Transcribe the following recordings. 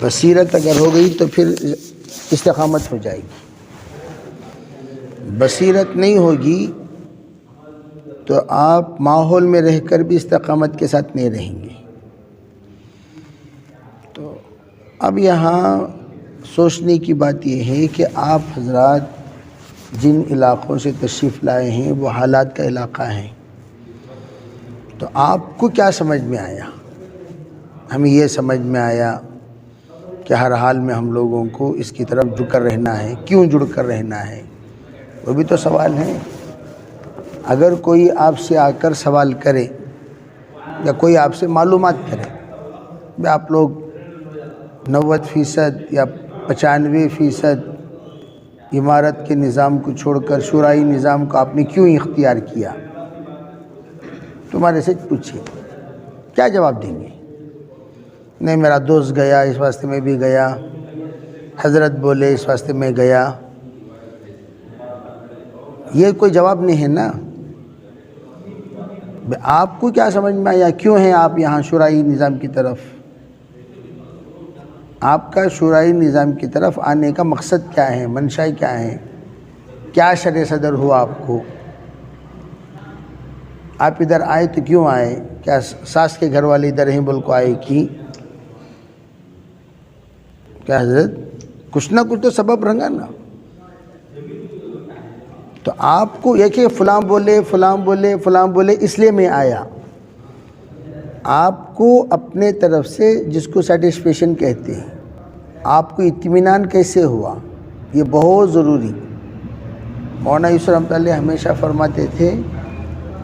بصیرت اگر ہو گئی تو پھر استقامت ہو جائے گی، بصیرت نہیں ہوگی تو آپ ماحول میں رہ کر بھی استقامت کے ساتھ نہیں رہیں گے۔ تو اب یہاں سوچنے کی بات یہ ہے کہ آپ حضرات جن علاقوں سے تشریف لائے ہیں وہ حالات کا علاقہ ہے، تو آپ کو کیا سمجھ میں آیا؟ ہمیں یہ سمجھ میں آیا کہ ہر حال میں ہم لوگوں کو اس کی طرف جڑ کر رہنا ہے۔ کیوں جڑ کر رہنا ہے؟ وہ بھی تو سوال ہے۔ اگر کوئی آپ سے آ کر سوال کرے یا کوئی آپ سے معلومات کرے، آپ لوگ 90% یا 95% امارت کے نظام کو چھوڑ کر شورائی نظام کو آپ نے کیوں اختیار کیا، تمہارے سے پوچھے، کیا جواب دیں گے؟ نہیں میرا دوست گیا اس واسطے میں بھی گیا، حضرت بولے اس واسطے میں گیا، یہ کوئی جواب نہیں ہے نا۔ آپ کو کیا سمجھ میں آیا؟ کیوں ہیں آپ یہاں شورائی نظام کی طرف؟ آپ کا شورائی نظام کی طرف آنے کا مقصد کیا ہے؟ منشا کیا ہے؟ کیا شرع صدر ہوا آپ کو؟ آپ ادھر آئے تو کیوں آئے؟ کیا ساس کے گھر والے ادھر ہیں بول کو آئے کی؟ کیا حضرت کچھ نہ کچھ تو سبب رہنگا نا۔ تو آپ کو یہ کہ فلاں بولے فلاں بولے فلاں بولے اس لیے میں آیا، آپ کو اپنے طرف سے جس کو سیٹسفیکشن کہتے ہیں، آپ کو اطمینان کیسے ہوا، یہ بہت ضروری۔ مولانا یوسف رحمۃ اللہ ہمیشہ فرماتے تھے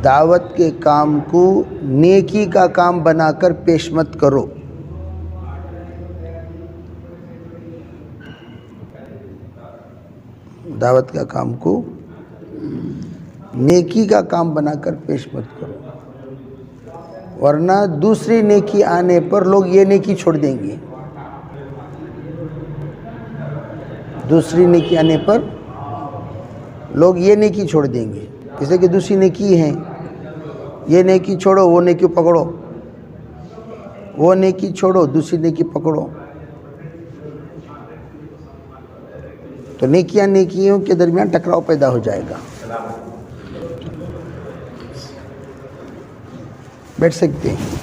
دعوت کے کام کو نیکی کا کام بنا کر پیش مت کرو۔ دعوت کا کام کو نیکی کا کام بنا کر پیش مت کرو، ورنہ دوسری نیکی آنے پر لوگ یہ نیکی چھوڑ دیں گے۔ دوسری نیکی آنے پر لوگ یہ نیکی چھوڑ دیں گے، جیسے کہ دوسری نیکی ہے، یہ نیکی چھوڑو وہ نیکی پکڑو، وہ نیکی چھوڑو دوسری نیکی پکڑو۔ تو نیکیاں نیکیوں کے درمیان ٹکراؤ پیدا ہو جائے گا۔ بیٹھ سکتے ہیں؟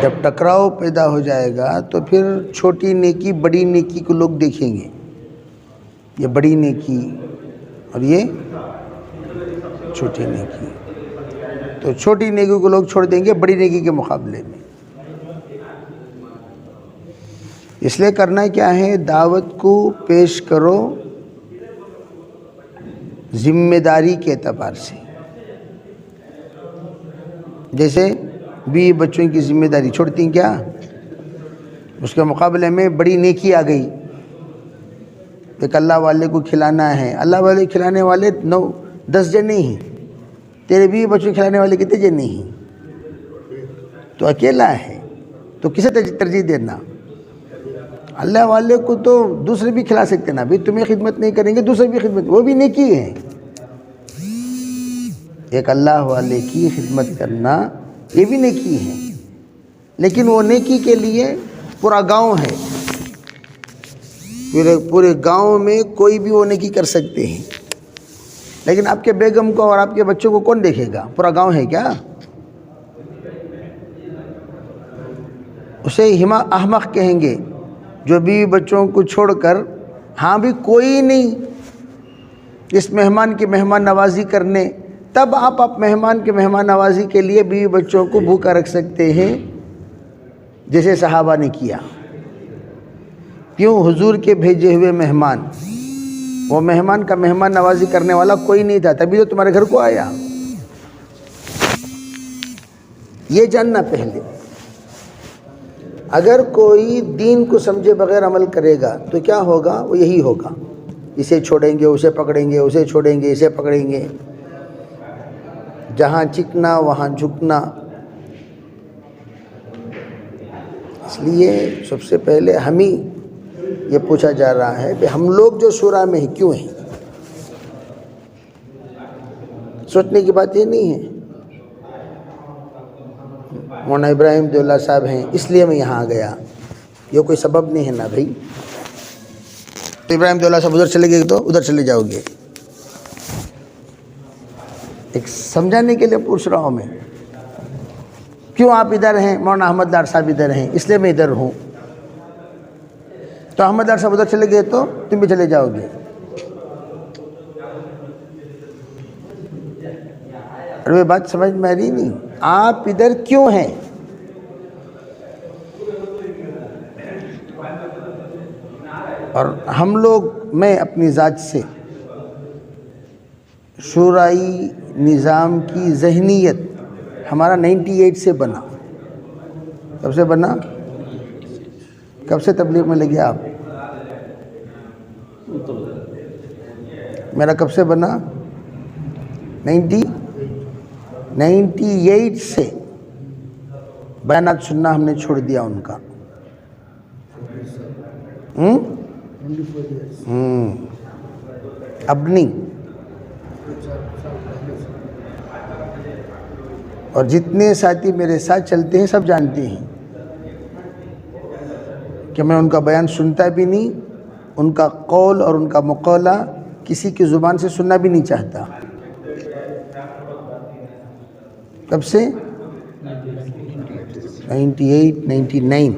جب ٹکراؤ پیدا ہو جائے گا تو پھر چھوٹی نیکی بڑی نیکی کو لوگ دیکھیں گے، یہ بڑی نیکی اور یہ چھوٹی نیکی، تو چھوٹی نیکی کو لوگ چھوڑ دیں گے بڑی نیکی کے مقابلے میں۔ اس لیے کرنا کیا ہے؟ دعوت کو پیش کرو ذمہ داری کے اعتبار سے، جیسے بیوی بچوں کی ذمہ داری چھوڑتی ہیں کیا؟ اس کے مقابلے میں بڑی نیکی آ گئی، ایک اللہ والے کو کھلانا ہے، اللہ والے کھلانے والے 9-10 جنے ہیں، تیرے بیوی بچوں کھلانے والے کتنے جنے ہیں؟ تو اکیلا ہے، تو کسے ترجیح دینا؟ اللہ والے کو تو دوسرے بھی کھلا سکتے نا، بھی تمہیں خدمت نہیں کریں گے دوسرے بھی خدمت، وہ بھی نیکی ہے۔ ایک اللہ والے کی خدمت کرنا یہ بھی نیکی ہے، لیکن وہ نیکی کے لیے پورا گاؤں ہے، پورے گاؤں میں کوئی بھی وہ نیکی کر سکتے ہیں، لیکن آپ کے بیگم کو اور آپ کے بچوں کو کون دیکھے گا؟ پورا گاؤں ہے کیا؟ اسے احمق کہیں گے جو بیوی بچوں کو چھوڑ کر، ہاں بھی کوئی نہیں اس مہمان کی مہمان نوازی کرنے، تب آپ مہمان کے مہمان نوازی کے لیے بیوی بچوں کو بھوکا رکھ سکتے ہیں جیسے صحابہ نے کیا۔ کیوں؟ حضور کے بھیجے ہوئے مہمان، وہ مہمان کا مہمان نوازی کرنے والا کوئی نہیں تھا، تبھی تو تمہارے گھر کو آیا۔ یہ جاننا پہلے، اگر کوئی دین کو سمجھے بغیر عمل کرے گا تو کیا ہوگا؟ وہ یہی ہوگا، اسے چھوڑیں گے اسے پکڑیں گے، اسے چھوڑیں گے اسے پکڑیں گے، جہاں چکنا وہاں جھکنا۔ اس لیے سب سے پہلے ہمیں یہ پوچھا جا رہا ہے کہ ہم لوگ جو شورا میں ہیں کیوں ہیں؟ سوچنے کی بات یہ نہیں ہے، مولانا ابراہیم دولہ صاحب ہیں، اس لیے میں یہاں آ گیا، یہ کوئی سبب نہیں ہے نا بھائی. تو ابراہیم دولہ صاحب ادھر چلے گئے تو ادھر چلے جاؤ گے. ایک سمجھانے کے لیے پوچھ رہا ہوں میں. کیوں آپ ادھر ہیں؟ مولانا احمد ڈار صاحب ادھر ہیں، اس لیے میں ادھر ہوں. تو احمد ڈار صاحب ادھر چلے گئے تو تم بھی چلے جاؤ گے. ارے بات سمجھ میں آ رہی نہیں؟ آپ ادھر کیوں ہیں؟ اور ہم لوگ، میں اپنی ذات سے شورائی نظام کی ذہنیت ہمارا 98 سے بنا. کب سے بنا؟ کب سے تبلیغ میں لگے آپ؟ میرا کب سے بنا؟ 98 سے بیانات سننا ہم نے چھوڑ دیا ان کا. اب نہیں. اور جتنے ساتھی میرے ساتھ چلتے ہیں سب جانتے ہیں کہ میں ان کا بیان سنتا بھی نہیں، ان کا قول اور ان کا مقولہ کسی کی زبان سے سننا بھی نہیں چاہتا. کب سے؟ 98 99.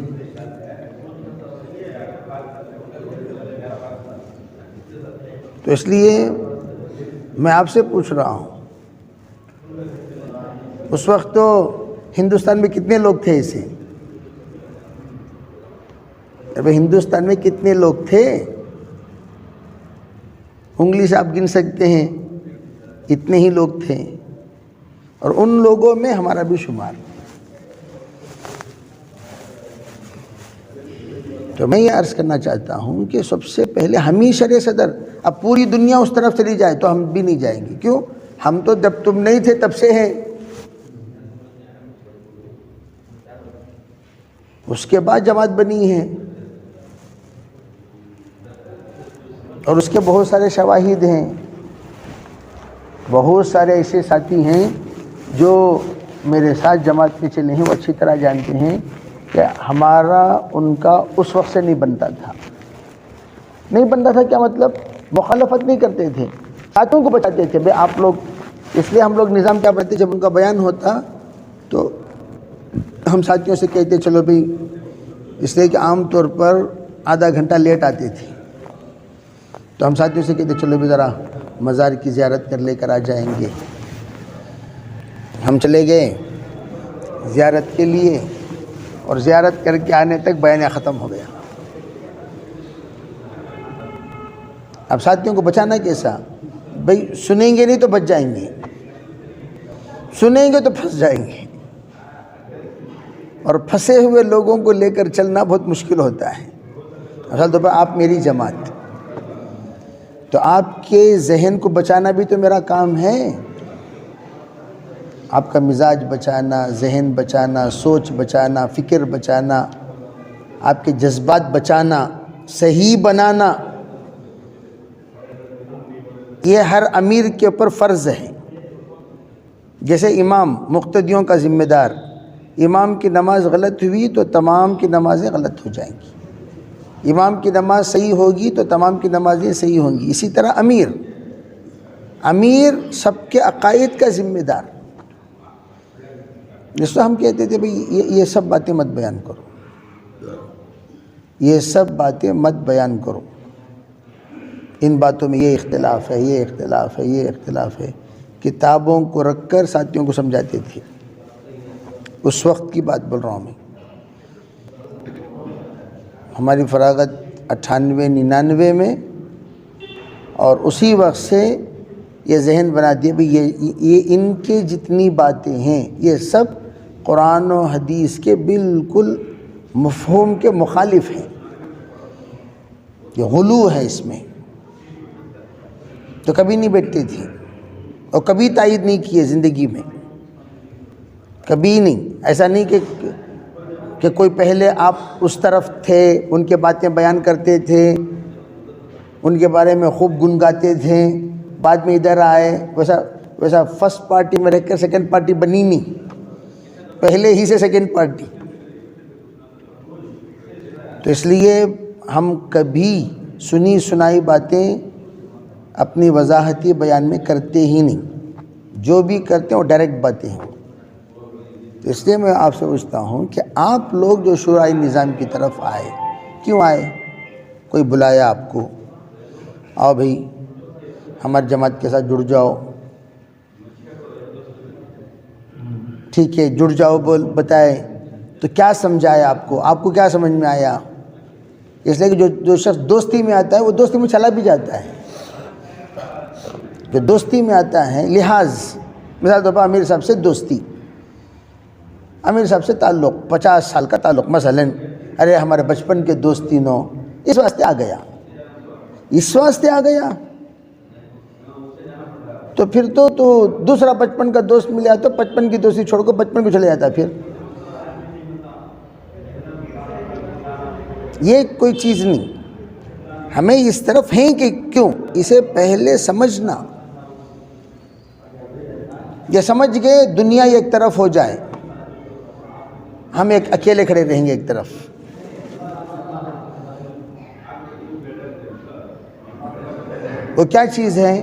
تو اس لیے میں آپ سے پوچھ رہا ہوں، اس وقت تو ہندوستان میں کتنے لوگ تھے ایسے؟ ابھی ہندوستان میں کتنے لوگ تھے؟ انگلی سے آپ گن سکتے ہیں، اتنے ہی لوگ تھے. اور ان لوگوں میں ہمارا بھی شمار. تو میں یہ عرض کرنا چاہتا ہوں کہ سب سے پہلے ہم ہی شرع صدر. اب پوری دنیا اس طرف چلی جائے تو ہم بھی نہیں جائیں گے. کیوں؟ ہم تو جب تم نہیں تھے تب سے ہیں. اس کے بعد جماعت بنی ہے، اور اس کے بہت سارے شواہد ہیں. بہت سارے ایسے ساتھی ہیں جو میرے ساتھ جماعت میں چلے ہیں، وہ اچھی طرح جانتے ہیں کہ ہمارا ان کا اس وقت سے نہیں بنتا تھا. نہیں بنتا تھا کیا مطلب؟ مخالفت نہیں کرتے تھے، ساتھیوں کو بچاتے تھے. بھائی آپ لوگ، اس لیے ہم لوگ نظام کیا کرتے، جب ان کا بیان ہوتا تو ہم ساتھیوں سے کہتے چلو بھائی، اس لیے کہ عام طور پر آدھا گھنٹہ لیٹ آتے تھے، تو ہم ساتھیوں سے کہتے چلو بھی ذرا مزار کی زیارت کر لے کر آ جائیں گے. ہم چلے گئے زیارت کے لیے، اور زیارت کر کے آنے تک بیان ختم ہو گیا. اب ساتھیوں کو بچانا کیسا؟ بھئی سنیں گے نہیں تو بچ جائیں گے، سنیں گے تو پھنس جائیں گے. اور پھنسے ہوئے لوگوں کو لے کر چلنا بہت مشکل ہوتا ہے. اصل طور پر آپ میری جماعت، تو آپ کے ذہن کو بچانا بھی تو میرا کام ہے. آپ کا مزاج بچانا، ذہن بچانا، سوچ بچانا، فکر بچانا، آپ کے جذبات بچانا، صحیح بنانا، یہ ہر امیر کے اوپر فرض ہے. جیسے امام مقتدیوں کا ذمہ دار، امام کی نماز غلط ہوئی تو تمام کی نمازیں غلط ہو جائیں گی. امام کی نماز صحیح ہوگی تو تمام کی نمازیں صحیح ہوں گی. اسی طرح امیر سب کے عقائد کا ذمہ دار. جس کو ہم کہتے تھے بھئی یہ سب باتیں مت بیان کرو، یہ سب باتیں مت بیان کرو، ان باتوں میں یہ اختلاف ہے، یہ اختلاف ہے، یہ اختلاف ہے. کتابوں کو رکھ کر ساتھیوں کو سمجھاتے تھے. اس وقت کی بات بول رہا ہوں میں. ہماری فراغت 98-99 میں، اور اسی وقت سے یہ ذہن بنا دیا بھی یہ ان کے جتنی باتیں ہیں یہ سب قرآن و حدیث کے بالکل مفہوم کے مخالف ہیں، یہ غلو ہے اس میں. تو کبھی نہیں بیٹھتے تھے اور کبھی تائید نہیں کیے زندگی میں، کبھی نہیں. ایسا نہیں کہ کوئی پہلے آپ اس طرف تھے، ان کے باتیں بیان کرتے تھے، ان کے بارے میں خوب گنگاتے تھے، بعد میں ادھر آئے. ویسا فرسٹ پارٹی میں رہ کر سیکنڈ پارٹی بنی نہیں. پہلے ہی سے سیکنڈ پارٹی. تو اس لیے ہم کبھی سنی سنائی باتیں اپنی وضاحتی بیان میں کرتے ہی نہیں. جو بھی کرتے ہیں وہ ڈائریکٹ باتیں ہیں. تو اس لیے میں آپ سے پوچھتا ہوں کہ آپ لوگ جو شورائے نظام کی طرف آئے، کیوں آئے؟ کوئی بلایا آپ کو، آؤ بھئی ہماری جماعت کے ساتھ جڑ جاؤ. ٹھیک ہے، جڑ جاؤ بتائے تو کیا سمجھایا آپ کو کیا سمجھ میں آیا؟ اس لیے کہ جو شخص دوستی میں آتا ہے وہ دوستی میں چلا بھی جاتا ہے. جو دوستی میں آتا ہے لحاظ، مثال طور پر امیر صاحب سے دوستی، امیر صاحب سے تعلق 50 سال کا تعلق مثلا، ارے ہمارے بچپن کے دوستی نو، اس واسطے آ گیا. تو پھر تو دوسرا بچپن کا دوست ملیا تو بچپن کی دوستی چھوڑ کر بچپن کو چلے جاتا. پھر یہ کوئی چیز نہیں. ہمیں اس طرف ہیں کہ کیوں، اسے پہلے سمجھنا. یہ سمجھ گئے دنیا ایک طرف ہو جائے، ہم ایک اکیلے کھڑے رہیں گے ایک طرف. وہ کیا چیز ہے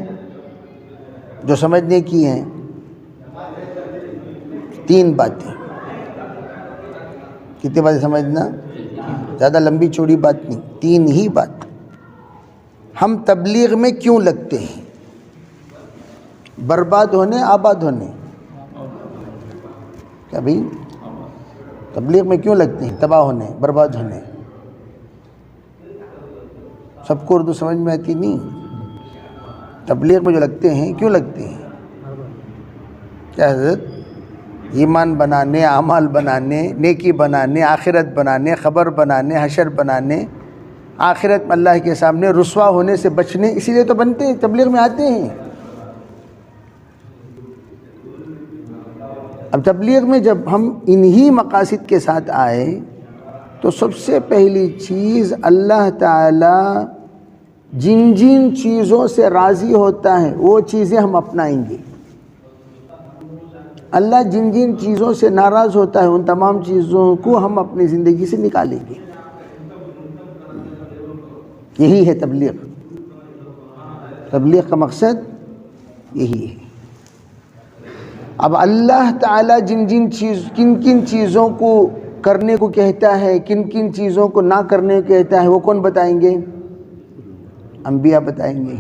جو سمجھنے کی ہیں؟ 3 باتیں. کتنی باتیں سمجھنا؟ زیادہ لمبی چوڑی بات نہیں، 3 ہی بات. ہم تبلیغ میں کیوں لگتے ہیں؟ برباد ہونے، آباد ہونے؟ کیا بھئی تبلیغ میں کیوں لگتے ہیں؟ تباہ ہونے، برباد ہونے. سب کو اردو سمجھ میں آتی نہیں. تبلیغ میں جو لگتے ہیں کیوں لگتے ہیں؟ کیا حضرت؟ ایمان بنانے، اعمال بنانے، نیکی بنانے، آخرت بنانے، خبر بنانے، حشر بنانے، آخرت میں اللہ کے سامنے رسوا ہونے سے بچنے، اسی لیے تو بنتے ہیں، تبلیغ میں آتے ہیں. اب تبلیغ میں جب ہم انہی مقاصد کے ساتھ آئے تو سب سے پہلی چیز، اللہ تعالی جن چیزوں سے راضی ہوتا ہے وہ چیزیں ہم اپنائیں گے. اللہ جن چیزوں سے ناراض ہوتا ہے ان تمام چیزوں کو ہم اپنی زندگی سے نکالیں گے. یہی ہے تبلیغ. تبلیغ کا مقصد یہی ہے. اب اللہ تعالیٰ کن چیزوں کو کرنے کو کہتا ہے، کن چیزوں کو نہ کرنے کو کہتا ہے، وہ کون بتائیں گے؟ انبیاء بتائیں گے.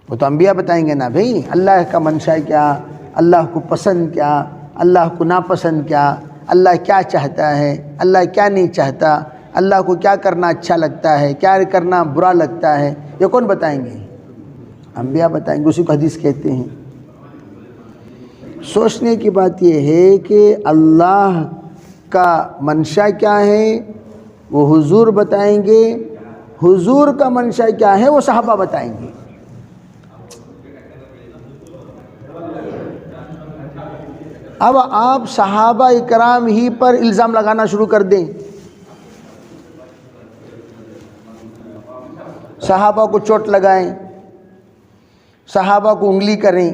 وہ تو انبیاء بتائیں گے نا بھئی. اللہ کا منشا کیا، اللہ کو پسند کیا، اللہ کو ناپسند کیا، اللہ کیا چاہتا ہے، اللہ کیا نہیں چاہتا، اللہ کو کیا کرنا اچھا لگتا ہے، کیا کرنا برا لگتا ہے، یہ کون بتائیں گے؟ انبیاء بتائیں گے. اسی کو حدیث کہتے ہیں. سوچنے کی بات یہ ہے کہ اللہ کا منشا کیا ہے وہ حضور بتائیں گے، حضور کا منشا کیا ہے وہ صحابہ بتائیں گے. اب آپ صحابہ اکرام ہی پر الزام لگانا شروع کر دیں، صحابہ کو چوٹ لگائیں، صحابہ کو انگلی کریں،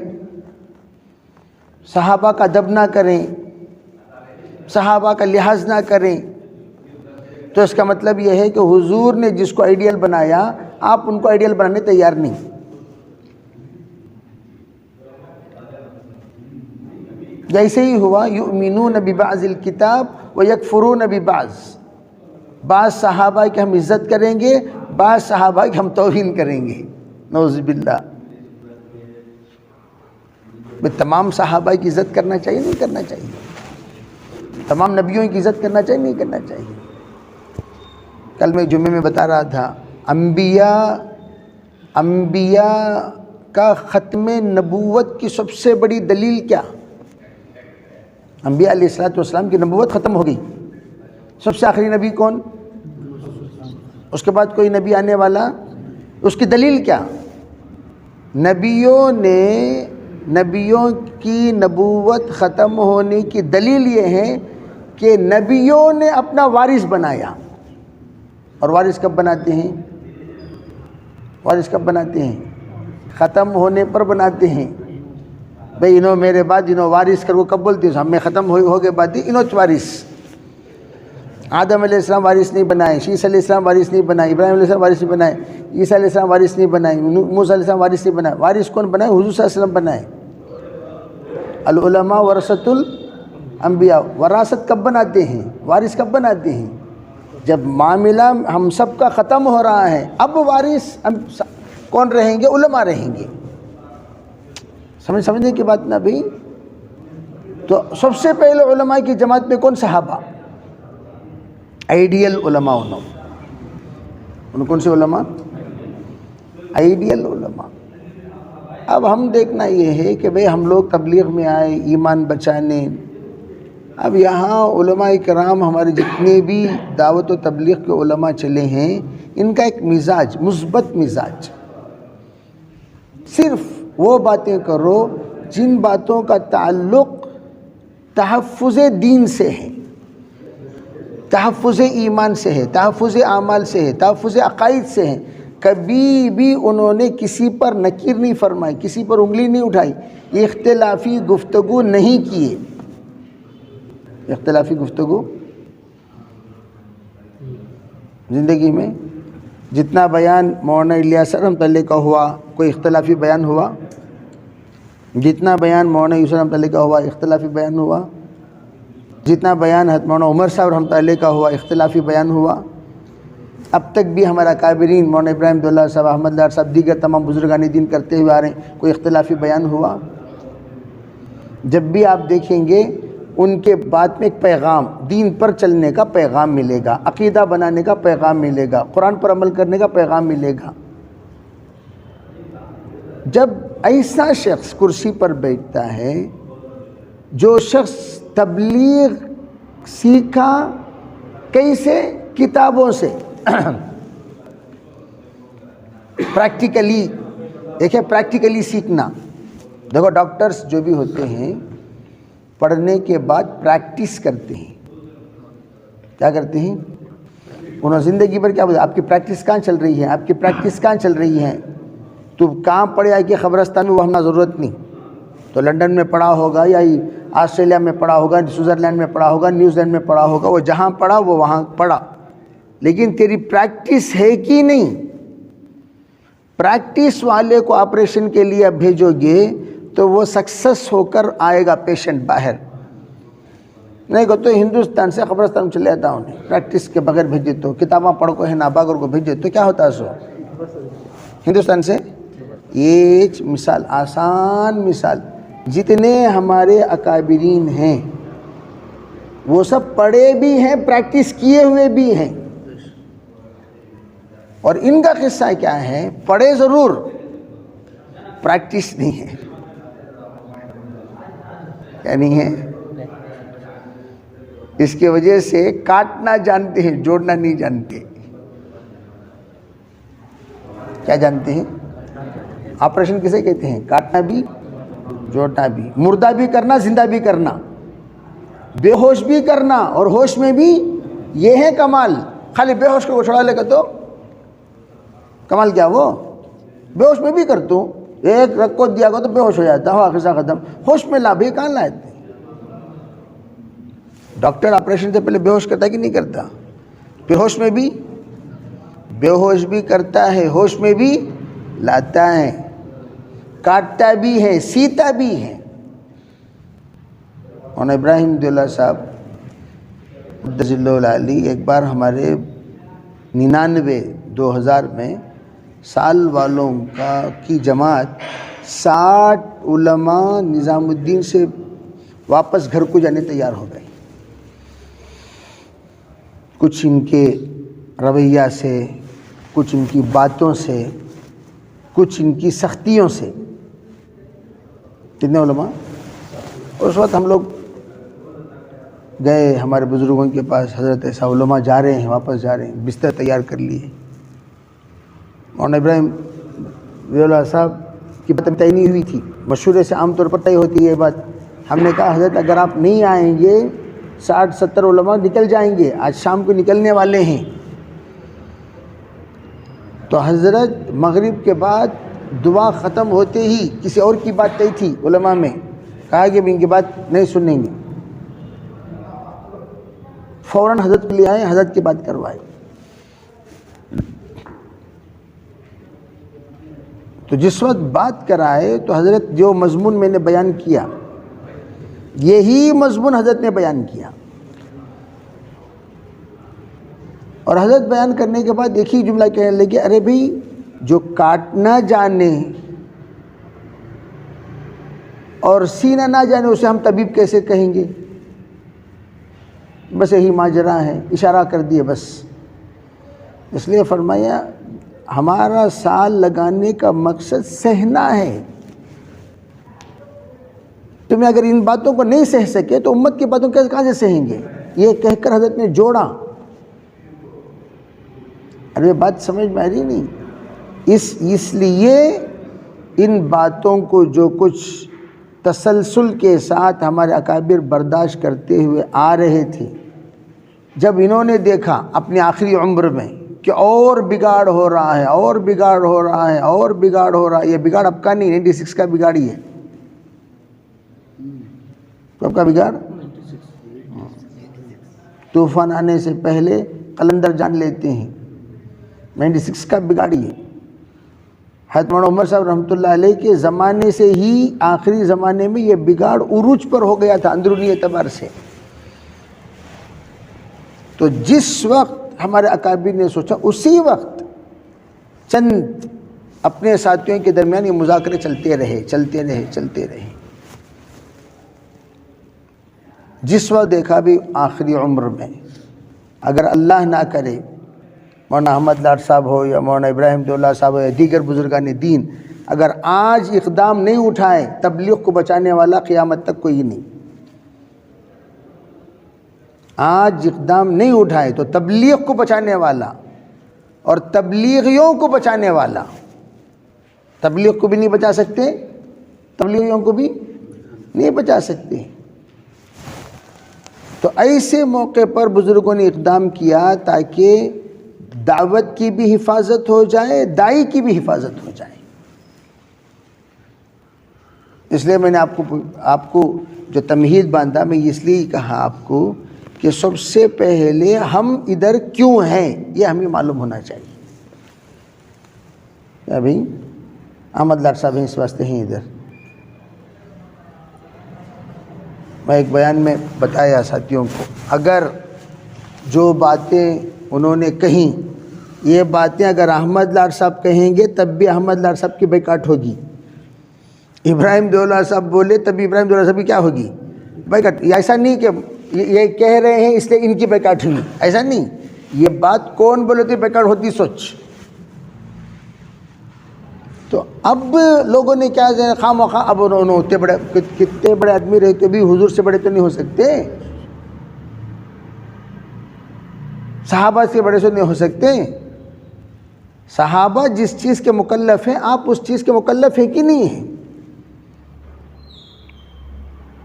صحابہ کا ادب نہ کریں، صحابہ کا لحاظ نہ کریں، تو اس کا مطلب یہ ہے کہ حضور نے جس کو آئیڈیل بنایا آپ ان کو آئیڈیل بنانے تیار نہیں. جیسے ہی ہوا یؤمنون ببعض الکتاب ویکفرون ببعض. بعض صحابہ کی ہم عزت کریں گے، بعض صحابہ کی ہم توہین کریں گے. نعوذ باللہ. تمام صحابہ کی عزت کرنا چاہیے نہیں کرنا چاہیے؟ تمام نبیوں کی عزت کرنا چاہیے نہیں کرنا چاہیے؟ کل میں جمعے میں بتا رہا تھا، انبیاء کا ختم نبوت کی سب سے بڑی دلیل کیا؟ انبیاء علیہ السلام کی نبوت ختم ہو گئی. سب سے آخری نبی کون؟ اس کے بعد کوئی نبی آنے والا؟ اس کی دلیل کیا؟ نبیوں کی نبوت ختم ہونے کی دلیل یہ ہے کہ نبیوں نے اپنا وارث بنایا. اور وارث کب بناتے ہیں؟ وارث کب بناتے ہیں؟ ختم ہونے پر بناتے ہیں. بھئی انہوں میرے بعد انہوں وارث کر وہ کب بولتی ہوں ہم میں ختم ہو گئے بات انہوں وارث. آدم علیہ السلام وارث نہیں بنائے, شیس علیہ السلام وارث نہیں بنائے, ابراہیم علیہ السلام وارث نہیں بنائے, عیسیٰ علیہ السلام وارث نہیں بنائے, موسیٰ علیہ السلام وارث نہیں بنائے. وارث کون بنائے؟ حضور صلی اللہ علیہ وسلم بنائے. العلماء ورثۃ الانبیاء. وراثت کب بناتے ہیں؟ وارث کب بناتے ہیں؟ جب معاملہ ہم سب کا ختم ہو رہا ہے. اب وارث کون رہیں گے؟ علماء رہیں گے. سمجھنے کی بات نا بھئی. تو سب سے پہلے علماء کی جماعت میں کون؟ صحابہ. آئیڈیل علماء انہوں کون سے علماء؟ آئیڈیل علماء. اب ہم دیکھنا یہ ہے کہ بھئی ہم لوگ تبلیغ میں آئے ایمان بچانے. اب یہاں علماء کرام ہمارے جتنے بھی دعوت و تبلیغ کے علماء چلے ہیں ان کا ایک مزاج مثبت مزاج. صرف وہ باتیں کرو جن باتوں کا تعلق تحفظ دین سے ہے, تحفظ ایمان سے ہے, تحفظ اعمال سے ہے, تحفظ عقائد سے ہے. کبھی بھی انہوں نے کسی پر نکیر نہیں فرمائی, کسی پر انگلی نہیں اٹھائی, اختلافی گفتگو نہیں کیے. اختلافی گفتگو زندگی میں جتنا بیان مولانا الیاس رحمۃ اللہ کا ہوا کوئی اختلافی بیان ہوا؟ جتنا بیان مولانا یوسف رحمۃ اللہ کا ہوا اختلافی بیان ہوا؟ جتنا بیان حضرت مولانا عمر صاحب رحمۃ اللہ کا ہوا اختلافی بیان ہوا؟ اب تک بھی ہمارا کابرین مولانا ابراہیم دولہ صاحب, احمد لار صاحب, دیگر تمام بزرگان دین کرتے ہوئے آ رہے ہیں, کوئی اختلافی بیان ہوا؟ جب بھی آپ دیکھیں گے ان کے بعد میں ایک پیغام, دین پر چلنے کا پیغام ملے گا, عقیدہ بنانے کا پیغام ملے گا, قرآن پر عمل کرنے کا پیغام ملے گا. جب ایسا شخص کرسی پر بیٹھتا ہے, جو شخص تبلیغ سیکھا کیسے؟ کتابوں سے, پریکٹیکلی. دیکھیں پریکٹیکلی سیکھنا. دیکھو ڈاکٹرز جو بھی ہوتے ہیں پڑھنے کے بعد پریکٹس کرتے ہیں. کیا کرتے ہیں؟ انہوں زندگی بھر کیا بولتے ہیں؟ آپ کی پریکٹس کہاں چل رہی ہے؟ آپ کی پریکٹس کہاں چل رہی ہے؟ تو کہاں پڑھے آئے کہ قبرستان میں وہاں ضرورت نہیں. تو لنڈن میں پڑھا ہوگا یا آسٹریلیا میں پڑھا ہوگا, سوئٹزرلینڈ میں پڑھا ہوگا, نیوزی لینڈ میں پڑھا ہوگا, وہ جہاں پڑھا وہ وہاں پڑھا. لیکن تیری پریکٹس ہے کہ نہیں؟ پریکٹس والے کو آپریشن کے لیے اب بھیجو گے تو وہ سکسس ہو کر آئے گا پیشنٹ باہر. نہیں کہ تو ہندوستان سے قبرستان میں چلے جاتا ہوں, پریکٹس کے بغیر بھیجے تو کتاباں پڑھ کو ہے ناباگر کو بھیجے تو کیا ہوتا ہے؟ سو ہندوستان سے ایک مثال, آسان مثال, جتنے ہمارے اکابرین ہیں وہ سب پڑھے بھی ہیں, پریکٹس کیے ہوئے بھی ہیں. اور ان کا قصہ کیا ہے؟ پڑھے ضرور, پریکٹس نہیں ہے. کیا نہیں ہے؟ اس کی وجہ سے کاٹنا جانتے ہیں, جوڑنا نہیں جانتے. کیا جانتے ہیں؟ آپریشن کسے کہتے ہیں؟ کاٹنا بھی جوڑنا بھی, مردہ بھی کرنا, زندہ بھی کرنا, بے ہوش بھی کرنا اور ہوش میں بھی. یہ ہے کمال. خالی بے ہوش کو چھوڑا لے گا تو کمال کیا؟ وہ بے ہوش میں بھی کرتا ہوں, ایک رگ کو دیا گا تو بے ہوش ہو جاتا ہے, قصہ ختم. ہوش میں لا بھی کہاں لاتے؟ ڈاکٹر آپریشن سے پہلے بے ہوش کرتا ہے کہ نہیں کرتا؟ بے ہوش میں بھی, بے ہوش بھی کرتا ہے, ہوش میں بھی لاتا ہے, کاٹتا بھی ہے, سیتا بھی ہے. اور ابراہیم دولہ صاحب قدس اللہ علی ایک بار ہمارے 99-2000 میں سال والوں کی جماعت 60 علماء نظام الدین سے واپس گھر کو جانے تیار ہو گئے. کچھ ان کے رویہ سے, کچھ ان کی باتوں سے, کچھ ان کی سختیوں سے. کتنے علماء؟ اس وقت ہم لوگ گئے ہمارے بزرگوں کے پاس, حضرت ایسا علماء جا رہے ہیں, واپس جا رہے ہیں, بستر تیار کر لیے. مولانا ابراہیم دولہ صاحب کی بات طے نہیں ہوئی تھی, مشورے سے عام طور پر طے ہوتی ہے یہ بات. ہم نے کہا حضرت اگر آپ نہیں آئیں گے 60-70 علماء نکل جائیں گے, آج شام کو نکلنے والے ہیں. تو حضرت مغرب کے بعد دعا ختم ہوتے ہی, کسی اور کی بات طے تھی علماء میں, کہا کہ ان کی بات نہیں سنیں گے. فوراً حضرت لے آئے, حضرت کی بات کروائے. تو جس وقت بات کرائے تو حضرت جو مضمون میں نے بیان کیا یہی مضمون حضرت نے بیان کیا, اور حضرت بیان کرنے کے بعد ایک ہی جملہ کہنے لگے, ارے بھائی جو کاٹنا جانے اور سینہ نہ جانے اسے ہم طبیب کیسے کہیں گے؟ بس یہی ماجرا ہے, اشارہ کر دیے بس. اس لیے فرمایا ہمارا سال لگانے کا مقصد سہنا ہے. تمہیں اگر ان باتوں کو نہیں سہ سکے تو امت کی باتوں کہاں سے سہیں گے؟ یہ کہہ کر حضرت نے جوڑا. ارے بات سمجھ میں آ رہی نہیں. اس لیے ان باتوں کو جو کچھ تسلسل کے ساتھ ہمارے اکابر برداشت کرتے ہوئے آ رہے تھے, جب انہوں نے دیکھا اپنی آخری عمر میں کہ اور بگاڑ ہو رہا ہے, اور بگاڑ ہو رہا ہے, اور بگاڑ ہو رہا ہے, یہ بگاڑ اب کا نہیں 96 کا بگاڑ ہی ہے. کب کا بگاڑ؟ طوفان آنے سے پہلے قلندر جان لیتے ہیں 96 کا بگاڑ ہی ہے. حضرت مولانا عمر صاحب رحمۃ اللہ علیہ کے زمانے سے ہی آخری زمانے میں یہ بگاڑ عروج پر ہو گیا تھا اندرونی اعتبار سے. تو جس وقت ہمارے اکابر نے سوچا اسی وقت چند اپنے ساتھیوں کے درمیان یہ مذاکرے چلتے رہے. جس وقت دیکھا بھی آخری عمر میں اگر اللہ نہ کرے مولانا احمد لاٹ صاحب ہو یا مولانا ابراہیم دولہ صاحب ہو یا دیگر بزرگان دین اگر آج اقدام نہیں اٹھائے تبلیغ کو بچانے والا قیامت تک کوئی نہیں. آج اقدام نہیں اٹھائے تو تبلیغ کو بچانے والا اور تبلیغیوں کو بچانے والا, تبلیغ کو بھی نہیں بچا سکتے, تبلیغیوں کو بھی نہیں بچا سکتے. تو ایسے موقع پر بزرگوں نے اقدام کیا تاکہ دعوت کی بھی حفاظت ہو جائے, داعی کی بھی حفاظت ہو جائے. اس لیے میں نے آپ کو جو تمہید باندھا, میں اس لیے کہا آپ کو کہ سب سے پہلے ہم ادھر کیوں ہیں یہ ہمیں معلوم ہونا چاہیے. ابھی احمد لاٹ صاحب اس واسطے ہیں ادھر. میں ایک بیان میں بتایا ساتھیوں کو, اگر جو باتیں انہوں نے کہیں یہ باتیں اگر احمد لاٹ صاحب کہیں گے تب بھی احمد لاٹ صاحب کی بیکاٹ ہوگی. ابراہیم دولہ صاحب بولے تب بھی ابراہیم دولہ صاحب کی کیا ہوگی؟ بیکاٹ. ایسا نہیں کہ یہ کہہ رہے ہیں اس لیے ان کی بیکاٹ ہوئی, ایسا نہیں. یہ بات کون بولے تو بیکاٹ ہوتی سوچ. تو اب لوگوں نے کیا خواہ مخواہ اب انہوں کتنے بڑے آدمی رہتے بھی حضور سے بڑے تو نہیں ہو سکتے, صحابہ سے بڑے سے نہیں ہو سکتے. صحابہ جس چیز کے مکلف ہیں آپ اس چیز کے مکلف ہیں کہ نہیں ہیں؟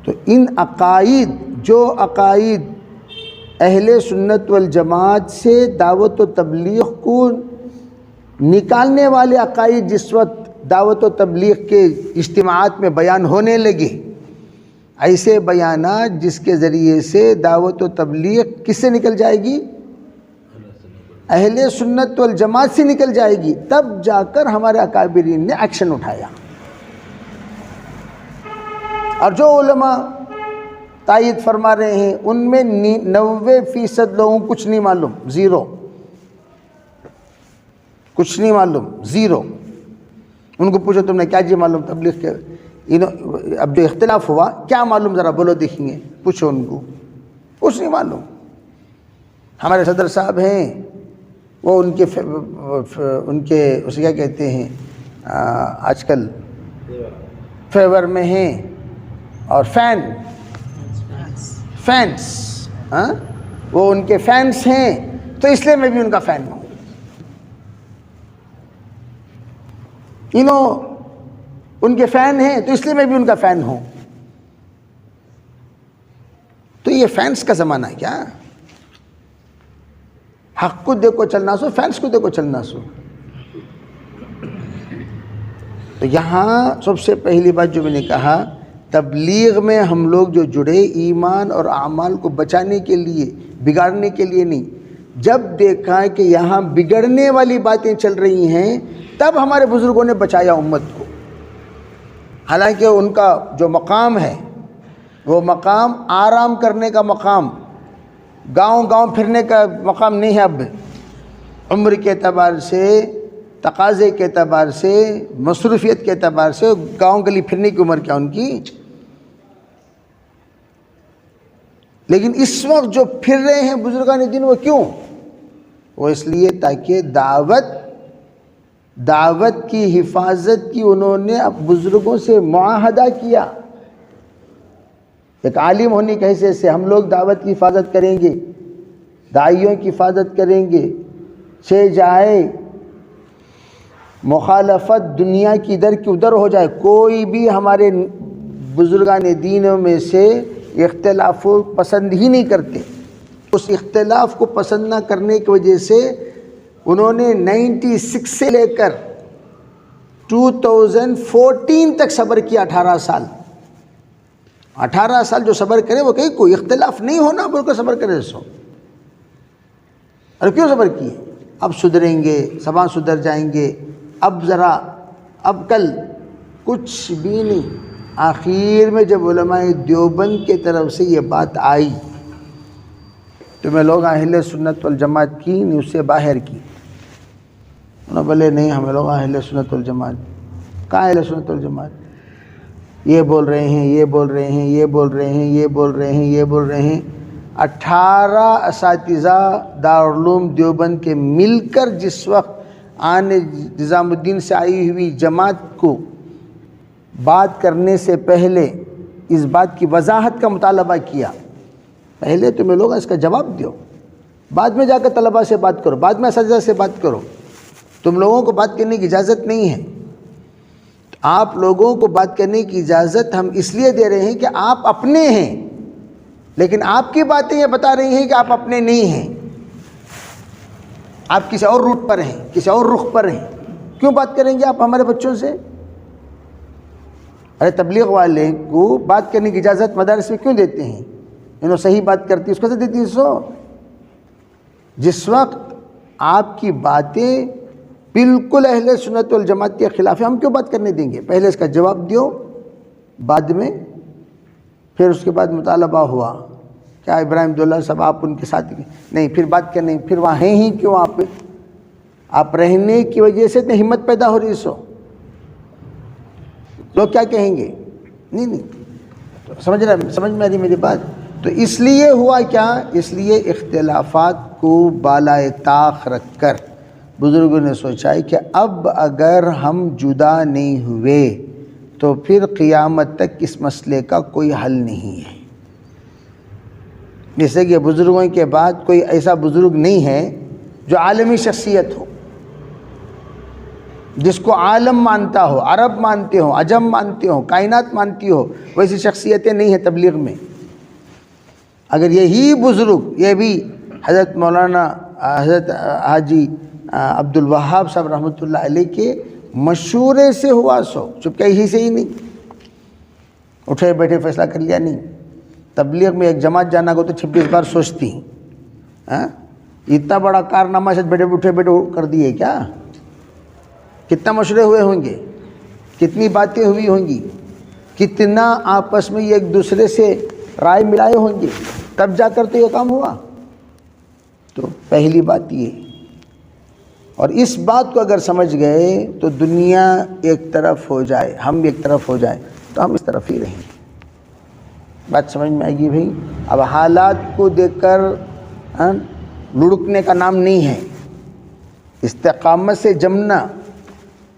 تو ان عقائد, جو عقائد اہل سنت والجماعت سے دعوت و تبلیغ کو نکالنے والے عقائد جس وقت دعوت و تبلیغ کے اجتماعات میں بیان ہونے لگے, ایسے بیانات جس کے ذریعے سے دعوت و تبلیغ کس سے نکل جائے گی؟ اہل سنت والجماعت سے نکل جائے گی, تب جا کر ہمارے اکابرین نے ایکشن اٹھایا. اور جو علماء تائید فرما رہے ہیں ان میں 90% لوگوں کو کچھ نہیں معلوم, زیرو, کچھ نہیں معلوم, زیرو. ان کو پوچھو تم نے کیا جی معلوم تبلیغ کے, اب جو اختلاف ہوا کیا معلوم ذرا بولو دیکھیں گے, پوچھو ان کو, کچھ نہیں معلوم. ہمارے صدر صاحب ہیں وہ ان کے اسے کیا کہتے ہیں آج کل فیور میں ہیں, اور فینس وہ ان کے فینس ہیں, تو اس لیے میں بھی ان کا فین ہوں. ان کے فین ہیں تو اس لیے میں بھی ان کا فین ہوں. تو یہ فینس کا زمانہ ہے کیا؟ حق کو دیکھو چلنا سو, فینس کو دیکھو چلنا سو. تو یہاں سب سے پہلی بات جو میں نے کہا تبلیغ میں ہم لوگ جو جڑے ایمان اور اعمال کو بچانے کے لیے، بگاڑنے کے لیے نہیں. جب دیکھا کہ یہاں بگڑنے والی باتیں چل رہی ہیں تب ہمارے بزرگوں نے بچایا امت کو. حالانکہ ان کا جو مقام ہے وہ مقام آرام کرنے کا مقام، گاؤں گاؤں پھرنے کا مقام نہیں ہے. اب عمر کے اعتبار سے، تقاضے کے اعتبار سے، مصروفیت کے اعتبار سے گاؤں گلی پھرنے کی عمر کیا ان کی. لیکن اس وقت جو پھر رہے ہیں بزرگان دین، وہ کیوں؟ وہ اس لیے تاکہ دعوت کی حفاظت کی انہوں نے اب بزرگوں سے معاہدہ کیا. ایک عالم ہونے کی حیثیت سے ہم لوگ دعوت کی حفاظت کریں گے، داعیوں کی حفاظت کریں گے، چھ جائے مخالفت دنیا کی ادھر کی ادھر ہو جائے. کوئی بھی ہمارے بزرگان دینوں میں سے اختلاف کو پسند ہی نہیں کرتے. اس اختلاف کو پسند نہ کرنے کی وجہ سے انہوں نے 96 سے لے کر 2014 تک صبر کیا. 18 سال جو صبر کرے وہ کہیں کوئی اختلاف نہیں ہونا بول کر صبر کرے. سو ارے کیوں صبر کیے؟ اب سدھریں گے، سباں سدھر جائیں گے، اب کل کچھ بھی نہیں. آخر میں جب علماء دیوبند کے طرف سے یہ بات آئی تو میں لوگ اہل سنت والجماعت کی نہیں، اس سے باہر کی. انہوں نے بولے نہیں ہمیں لوگ اہل سنت والجماعت. کہاں اہل سنت والجماعت؟ یہ بول رہے ہیں، یہ بول رہے ہیں، یہ بول رہے ہیں، یہ بول رہے ہیں، یہ بول رہے ہیں. 18 اساتذہ دارالعلوم دیوبند کے مل کر جس وقت نظام الدین سے آئی ہوئی جماعت کو بات کرنے سے پہلے اس بات کی وضاحت کا مطالبہ کیا. پہلے تمہیں لوگ اس کا جواب دیو، بعد میں جا کر طلباء سے بات کرو، بعد میں اساتذہ سے بات کرو. تم لوگوں کو بات کرنے کی اجازت نہیں ہے. آپ لوگوں کو بات کرنے کی اجازت ہم اس لیے دے رہے ہیں کہ آپ اپنے ہیں، لیکن آپ کی باتیں یہ بتا رہی ہیں کہ آپ اپنے نہیں ہیں، آپ کسی اور روٹ پر ہیں، کسی اور رخ پر ہیں. کیوں بات کریں گے آپ ہمارے بچوں سے؟ ارے تبلیغ والے کو بات کرنے کی اجازت مدارس میں کیوں دیتے ہیں؟ انہوں صحیح بات کرتی اس کو سے دیتی ہیں. سو جس وقت آپ کی باتیں بالکل اہل سنت والجماعت کے خلاف ہے، ہم کیوں بات کرنے دیں گے؟ پہلے اس کا جواب دیو، بعد میں پھر اس کے بعد مطالبہ ہوا کیا ابراہیم دولہ صاحب آپ ان کے ساتھ نہیں، پھر بات کرنے، پھر وہاں ہیں ہی کیوں؟ آپ رہنے کی وجہ سے اتنی ہمت پیدا ہو رہی. سو لوگ کیا کہیں گے؟ نہیں سمجھ میں آ رہی میری بات. تو اس لیے ہوا کیا؟ اس لیے اختلافات کو بالائے طاق رکھ کر بزرگوں نے سوچا ہے کہ اب اگر ہم جدا نہیں ہوئے تو پھر قیامت تک اس مسئلے کا کوئی حل نہیں ہے. جیسے کہ بزرگوں کے بعد کوئی ایسا بزرگ نہیں ہے جو عالمی شخصیت ہو، جس کو عالم مانتا ہو، عرب مانتے ہو، عجم مانتے ہو، کائنات مانتی ہو. ویسی شخصیتیں نہیں ہیں تبلیغ میں. اگر یہی بزرگ، یہ بھی حضرت مولانا حضرت حاجی عبد الوہاب صاحب رحمۃ اللہ علیہ کے مشورے سے ہوا، سو چپکے سے ہی نہیں اٹھے بیٹھے فیصلہ کر لیا نہیں. تبلیغ میں ایک جماعت جانا کو تو 26 بار سوچتی ہیں. اتنا بڑا کارنامہ سے بیٹھے بیٹھے کر دیے کیا؟ کتنا مشورے ہوئے ہوں گے، کتنی باتیں ہوئی ہوں گی، کتنا آپس میں ایک دوسرے سے رائے ملائے ہوں گے، تب جا کر تو یہ کام ہوا. تو پہلی بات یہ، اور اس بات کو اگر سمجھ گئے تو دنیا ایک طرف ہو جائے، ہم ایک طرف ہو جائے تو ہم اس طرف ہی رہیں گے. بات سمجھ میں آئے گی بھائی؟ اب حالات کو دیکھ کر لڑکنے کا نام نہیں ہے، استقامت سے جمنا.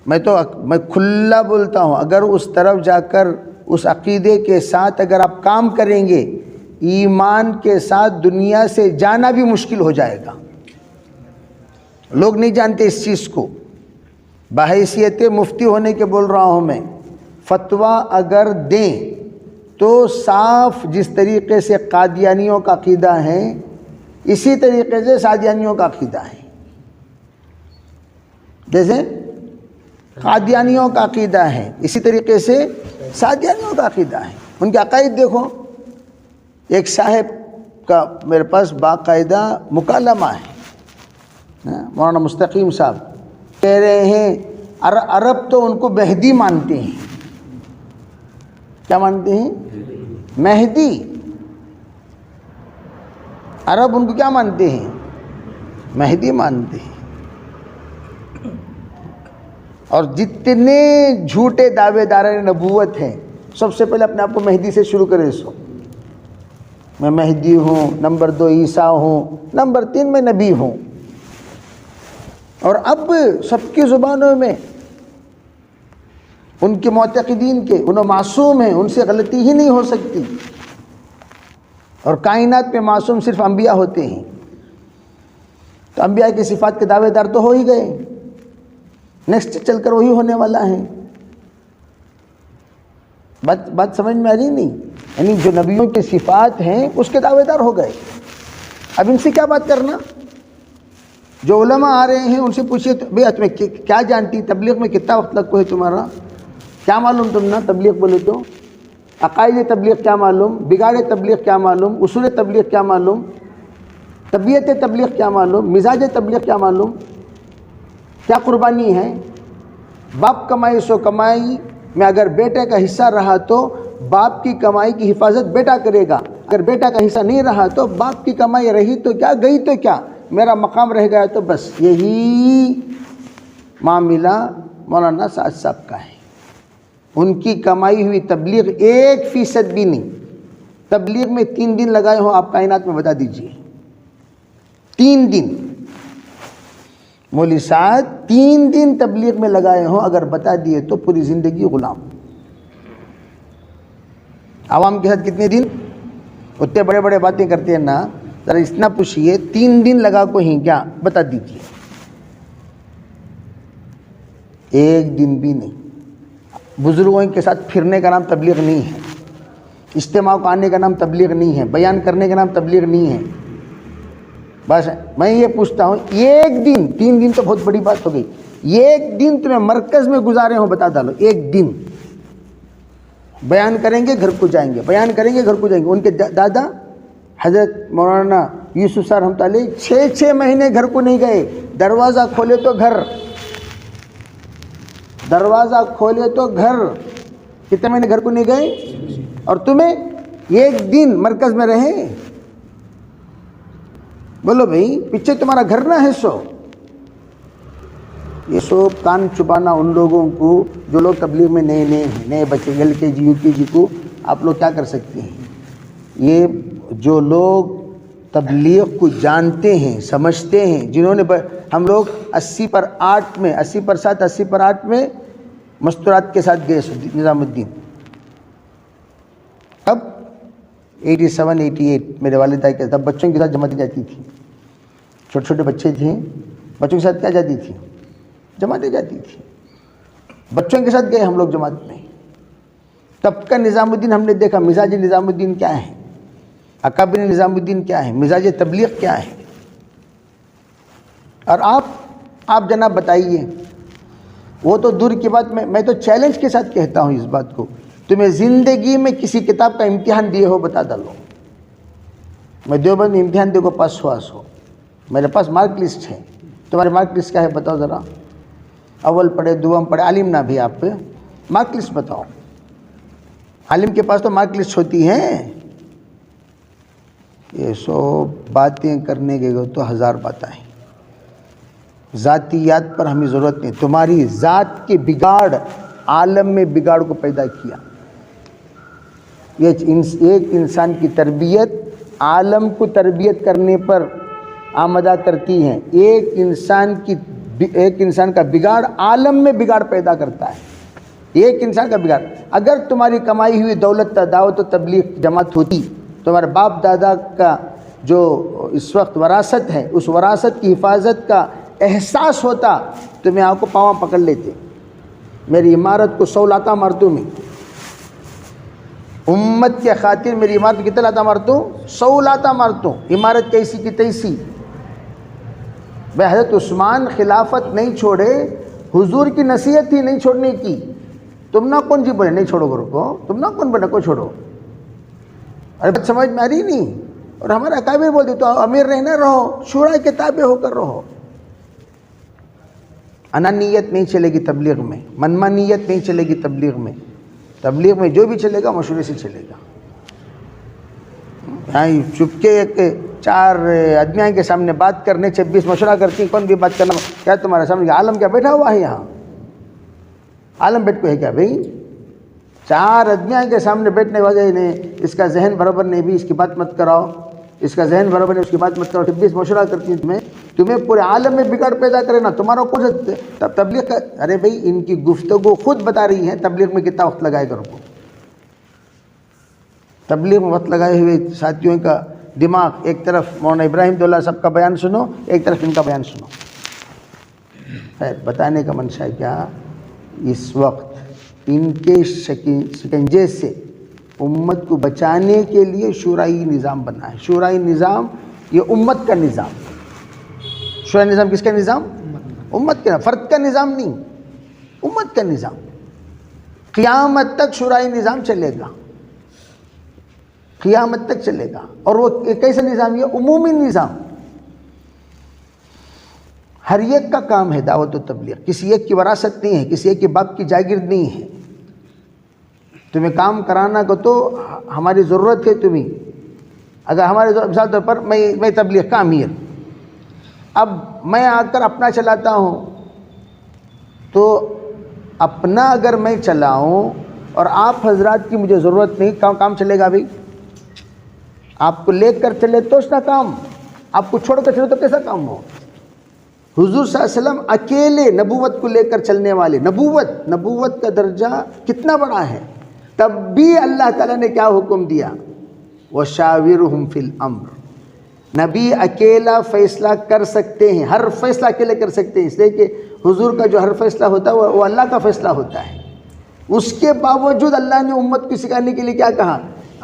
میں کھلا بولتا ہوں، اگر اس طرف جا کر اس عقیدے کے ساتھ اگر آپ کام کریں گے، ایمان کے ساتھ دنیا سے جانا بھی مشکل ہو جائے گا. لوگ نہیں جانتے اس چیز کو. بحیثیت مفتی ہونے کے بول رہا ہوں میں، فتویٰ اگر دیں تو صاف جس طریقے سے قادیانیوں کا عقیدہ ہے اسی طریقے سے سادیانیوں کا عقیدہ ہے. جیسے قادیانیوں کا عقیدہ ہے اسی طریقے سے سادیانیوں کا عقیدہ ہے. ان کے عقائد دیکھو. ایک صاحب کا میرے پاس باقاعدہ مکالمہ ہے، مولانا مستقیم صاحب کہہ رہے ہیں عرب تو ان کو مہدی مانتے ہیں. کیا مانتے ہیں؟ مہدی. عرب ان کو کیا مانتے ہیں؟ مہدی مانتے ہیں. اور جتنے جھوٹے دعوے داران نبوت ہیں سب سے پہلے اپنے آپ کو مہدی سے شروع کرے. سو میں مہدی ہوں، نمبر 2 عیسیٰ ہوں، نمبر 3 میں نبی ہوں. اور اب سب کی زبانوں میں ان کے معتقدین کے انہوں معصوم ہیں، ان سے غلطی ہی نہیں ہو سکتی. اور کائنات میں معصوم صرف انبیاء ہوتے ہیں. تو انبیاء کی صفات کے دعوے دار تو ہو ہی گئے، نیکسٹ چل کر وہی ہونے والا ہے. بات سمجھ میں آ رہی نہیں؟ یعنی جو نبیوں کی صفات ہیں اس کے دعوے دار ہو گئے. اب ان سے کیا بات کرنا؟ جو علماء آ رہے ہیں ان سے پوچھئے بھئی تمہیں کیا جانتی، تبلیغ میں کتنا وقت لگتا ہے تمہارا، کیا معلوم تم نا تبلیغ بولے تو، عقائد تبلیغ کیا معلوم، بگاڑ تبلیغ کیا معلوم، اصول تبلیغ کیا معلوم، طبیعت تبلیغ کیا معلوم، مزاج تبلیغ کیا معلوم، کیا قربانی ہے. باپ کمائی سو کمائی میں اگر بیٹے کا حصہ رہا تو باپ کی کمائی کی حفاظت بیٹا کرے گا. اگر بیٹا کا حصہ نہیں رہا تو باپ کی کمائی رہی تو کیا گئی تو کیا، میرا مقام رہ گیا تو بس. یہی معاملہ مولانا سعد صاحب کا ہے. ان کی کمائی ہوئی تبلیغ 1% بھی نہیں. تبلیغ میں 3 دن لگائے ہوں آپ کائنات میں بتا دیجئے. 3 دن مولوی سعد 3 دن تبلیغ میں لگائے ہوں، اگر بتا دیے تو پوری زندگی غلام. عوام کے ساتھ کتنے دن؟ اتنے بڑے بڑے باتیں کرتے ہیں نا، ذرا اتنا پوچھئے 3 دن لگا کو ہی کیا بتا دیجئے. 1 دن بھی نہیں. بزرگوں کے ساتھ پھرنے کا نام تبلیغ نہیں ہے، اجتماع کو آنے کا نام تبلیغ نہیں ہے، بیان کرنے کا نام تبلیغ نہیں ہے. بس میں یہ پوچھتا ہوں 1 دن، 3 دن تو بہت بڑی بات ہو گئی، 1 دن تمہیں مرکز میں گزارے ہوں بتا ڈالو. 1 دن بیان کریں گے گھر کو جائیں گے، بیان کریں گے گھر کو جائیں گے. ان کے دادا حضرت مولانا یوسف صاحب رحمۃ اللہ علیہ 6 مہینے گھر کو نہیں گئے. دروازہ کھولے تو گھر، دروازہ کھولے تو گھر. کتنے مہینے گھر کو نہیں گئے؟ اور تمہیں 1 دن مرکز میں رہے. بولو بھئی پیچھے تمہارا گھر نہ ہے. سو یہ سو کان چبانا ان لوگوں کو جو لوگ تبلیغ میں نئے ہیں، نئے بچے LKG UKG کو آپ لوگ کیا کر سکتے ہیں. یہ جو لوگ تبلیغ کو جانتے ہیں، سمجھتے ہیں، جنہوں نے ہم لوگ 80/8 میں 80/7 80/8 میں مستورات کے ساتھ گئے نظام الدین. اب 87 88 میرے والدہ کے ساتھ بچوں کے ساتھ جماعتیں جاتی تھی. چھوٹے چھوٹے بچے تھے، بچوں کے ساتھ کیا جاتی تھی؟ جماعتیں جاتی تھی. بچوں کے ساتھ گئے ہم لوگ جماعت میں. تب کا نظام الدین ہم نے دیکھا، مزاج نظام الدین کیا ہے، اکابر نظام الدین کیا ہے، مزاج تبلیغ کیا ہے. اور آپ جناب بتائیے. وہ تو دور کی بات، میں تو چیلنج کے ساتھ کہتا ہوں اس بات کو، تمہیں زندگی میں کسی کتاب کا امتحان دیے ہو بتا ڈالو. میں دیوبند میں امتحان دے کو پاس ہوا سو، میرے پاس مارک لسٹ ہے. تمہارے مارک لسٹ کیا ہے بتاؤ ذرا. اول پڑھے دوم پڑھے، عالم نہ بھی آپ مارک لسٹ بتاؤ. عالم کے پاس تو مارک لسٹ ہوتی ہے. یہ سو باتیں کرنے کے گئے تو 1000 باتیں ہیں. ذاتیات پر ہمیں ضرورت نہیں. تمہاری ذات کے بگاڑ عالم میں بگاڑ کو پیدا کیا. یہ ایک انسان کی تربیت عالم کو تربیت کرنے پر آمدہ کرتی ہے. ایک انسان کا بگاڑ عالم میں بگاڑ پیدا کرتا ہے. ایک انسان کا بگاڑ. اگر تمہاری کمائی ہوئی دولت دعوت و تبلیغ جماعت ہوتی، تمہارے باپ دادا کا جو اس وقت وراثت ہے، اس وراثت کی حفاظت کا احساس ہوتا تو میں آپ کو پاؤں پکڑ لیتے. میری عمارت کو 100 لاتا مارتوں میں. امت کے خاطر میری عمارت کو کتنا لاتا مارتوں؟ 100 لاتا مارتوں. عمارت کیسی کی تیسی. بھائی حضرت عثمان خلافت نہیں چھوڑے، حضور کی نصیحت تھی نہیں چھوڑنے کی. تم نہ کون جی بولے نہیں چھوڑو گروہ کو، تم نہ کون بولے کو چھوڑو، ارے بات سمجھ میں آ رہی نہیں. اور ہمارے اکابر بولتے تو امیر رہنا رہو، شورا کے تابع ہو کر رہو. انانیت نہیں چلے گی تبلیغ میں، منمانیت نہیں چلے گی تبلیغ میں. تبلیغ میں جو بھی چلے گا مشورے سے چلے گا. چپ کے ایک 4 آدمیاں کے سامنے بات کرنے 26 مشورہ کرتی، کون بھی بات کرنا، کیا تمہارے سامنے عالم کیا بیٹھا ہوا ہے یہاں؟ عالم بیٹھ کو ہے کیا بھائی؟ 4 آدمیاں کے سامنے بیٹھنے والے نے اس کا ذہن برابر نہیں بھی، اس کی بات مت کراؤ، اس کا ذہن برابر نہیں، اس کی بات مت کراؤ. 26 مشورہ کرتی تمہیں پورے عالم میں بگاڑ پیدا کرے نا تمہارا کچھ تبلیغ کا. ارے بھائی ان کی گفتگو خود بتا رہی ہے تبلیغ میں کتنا وقت لگائے گا. کو تبلیغ میں وقت لگائے ہوئے ساتھیوں کا دماغ، ایک طرف مولانا ابراہیم دولہ صاحب کا بیان سنو، ایک طرف ان کا بیان سنو. بتانے کا منشا کیا، اس وقت ان کے شکنجے سے امت کو بچانے کے لیے شورائی نظام بنا ہے. شورائی نظام یہ امت کا نظام. شورائی نظام کس کا نظام؟ امت کا، فرد کا نظام نہیں، امت کا نظام. قیامت تک شورائی نظام چلے گا، قیامت تک چلے گا. اور وہ کیسا نظام؟ یہ عمومی نظام. ہر ایک کا کام ہے دعوت و تبلیغ، کسی ایک کی وراثت نہیں ہے، کسی ایک کے باپ کی جاگیر نہیں ہے. تمہیں کام کرانا کو تو ہماری ضرورت ہے. تمہیں اگر ہمارے مثال طور پر میں تبلیغ کا امیر، اب میں آ کر اپنا چلاتا ہوں، تو اپنا اگر میں چلاؤں اور آپ حضرات کی مجھے ضرورت نہیں، کام چلے گا بھائی؟ آپ کو لے کر چلے تو اس کا کام، آپ کو چھوڑ کر چلے تو کیسا کام ہو؟ حضور صلی اللہ علیہ وسلم اکیلے نبوت کو لے کر چلنے والے، نبوت کا درجہ کتنا بڑا ہے، تب بھی اللہ تعالیٰ نے کیا حکم دیا؟ وَشَاوِرْهُمْ فِي الْأَمْرِ. نبی اکیلا فیصلہ کر سکتے ہیں، ہر فیصلہ اکیلے کر سکتے ہیں، اس لیے کہ حضور کا جو ہر فیصلہ ہوتا ہے وہ اللہ کا فیصلہ ہوتا ہے. اس کے باوجود اللہ نے امت کو سکھانے کے لیے کیا کہا؟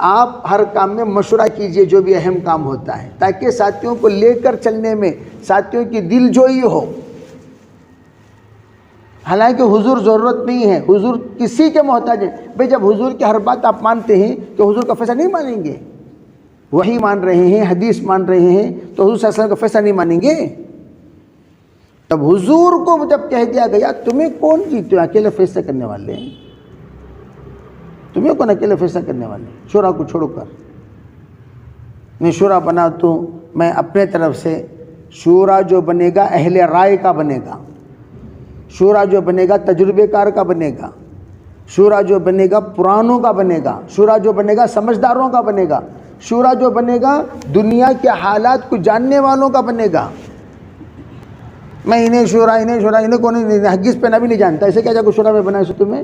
آپ ہر کام میں مشورہ کیجئے جو بھی اہم کام ہوتا ہے، تاکہ ساتھیوں کو لے کر چلنے میں ساتھیوں کی دل جوئی ہو. حالانکہ حضور ضرورت نہیں ہے، حضور کسی کے محتاج ہے. بھئی جب حضور کی ہر بات آپ مانتے ہیں تو حضور کا فیصلہ نہیں مانیں گے؟ وہی مان رہے ہیں، حدیث مان رہے ہیں، تو حضور صلی اللہ علیہ وسلم کا فیصلہ نہیں مانیں گے؟ تب حضور کو جب کہہ دیا گیا تمہیں کون جیتے ہو اکیلے فیصلہ کرنے والے ہیں، تمہیں کون اکیلے فیصلہ کرنے والے ہیں؟ شورا کو چھوڑ کر میں شورا بناتا ہوں، میں اپنے طرف سے. شورا جو بنے گا اہل رائے کا بنے گا، شورا جو بنے گا تجربے کار کا بنے گا، شورا جو بنے گا پرانوں کا بنے گا، شورا جو بنے گا سمجھداروں کا بنے گا، شورا جو بنے گا دنیا کے حالات کو جاننے والوں کا بنے گا. میں انہیں کو نہیں، حدیث پہ نبی نہیں جانتا، اسے کیا جگہ شورا میں بنائے؟ سو تمہیں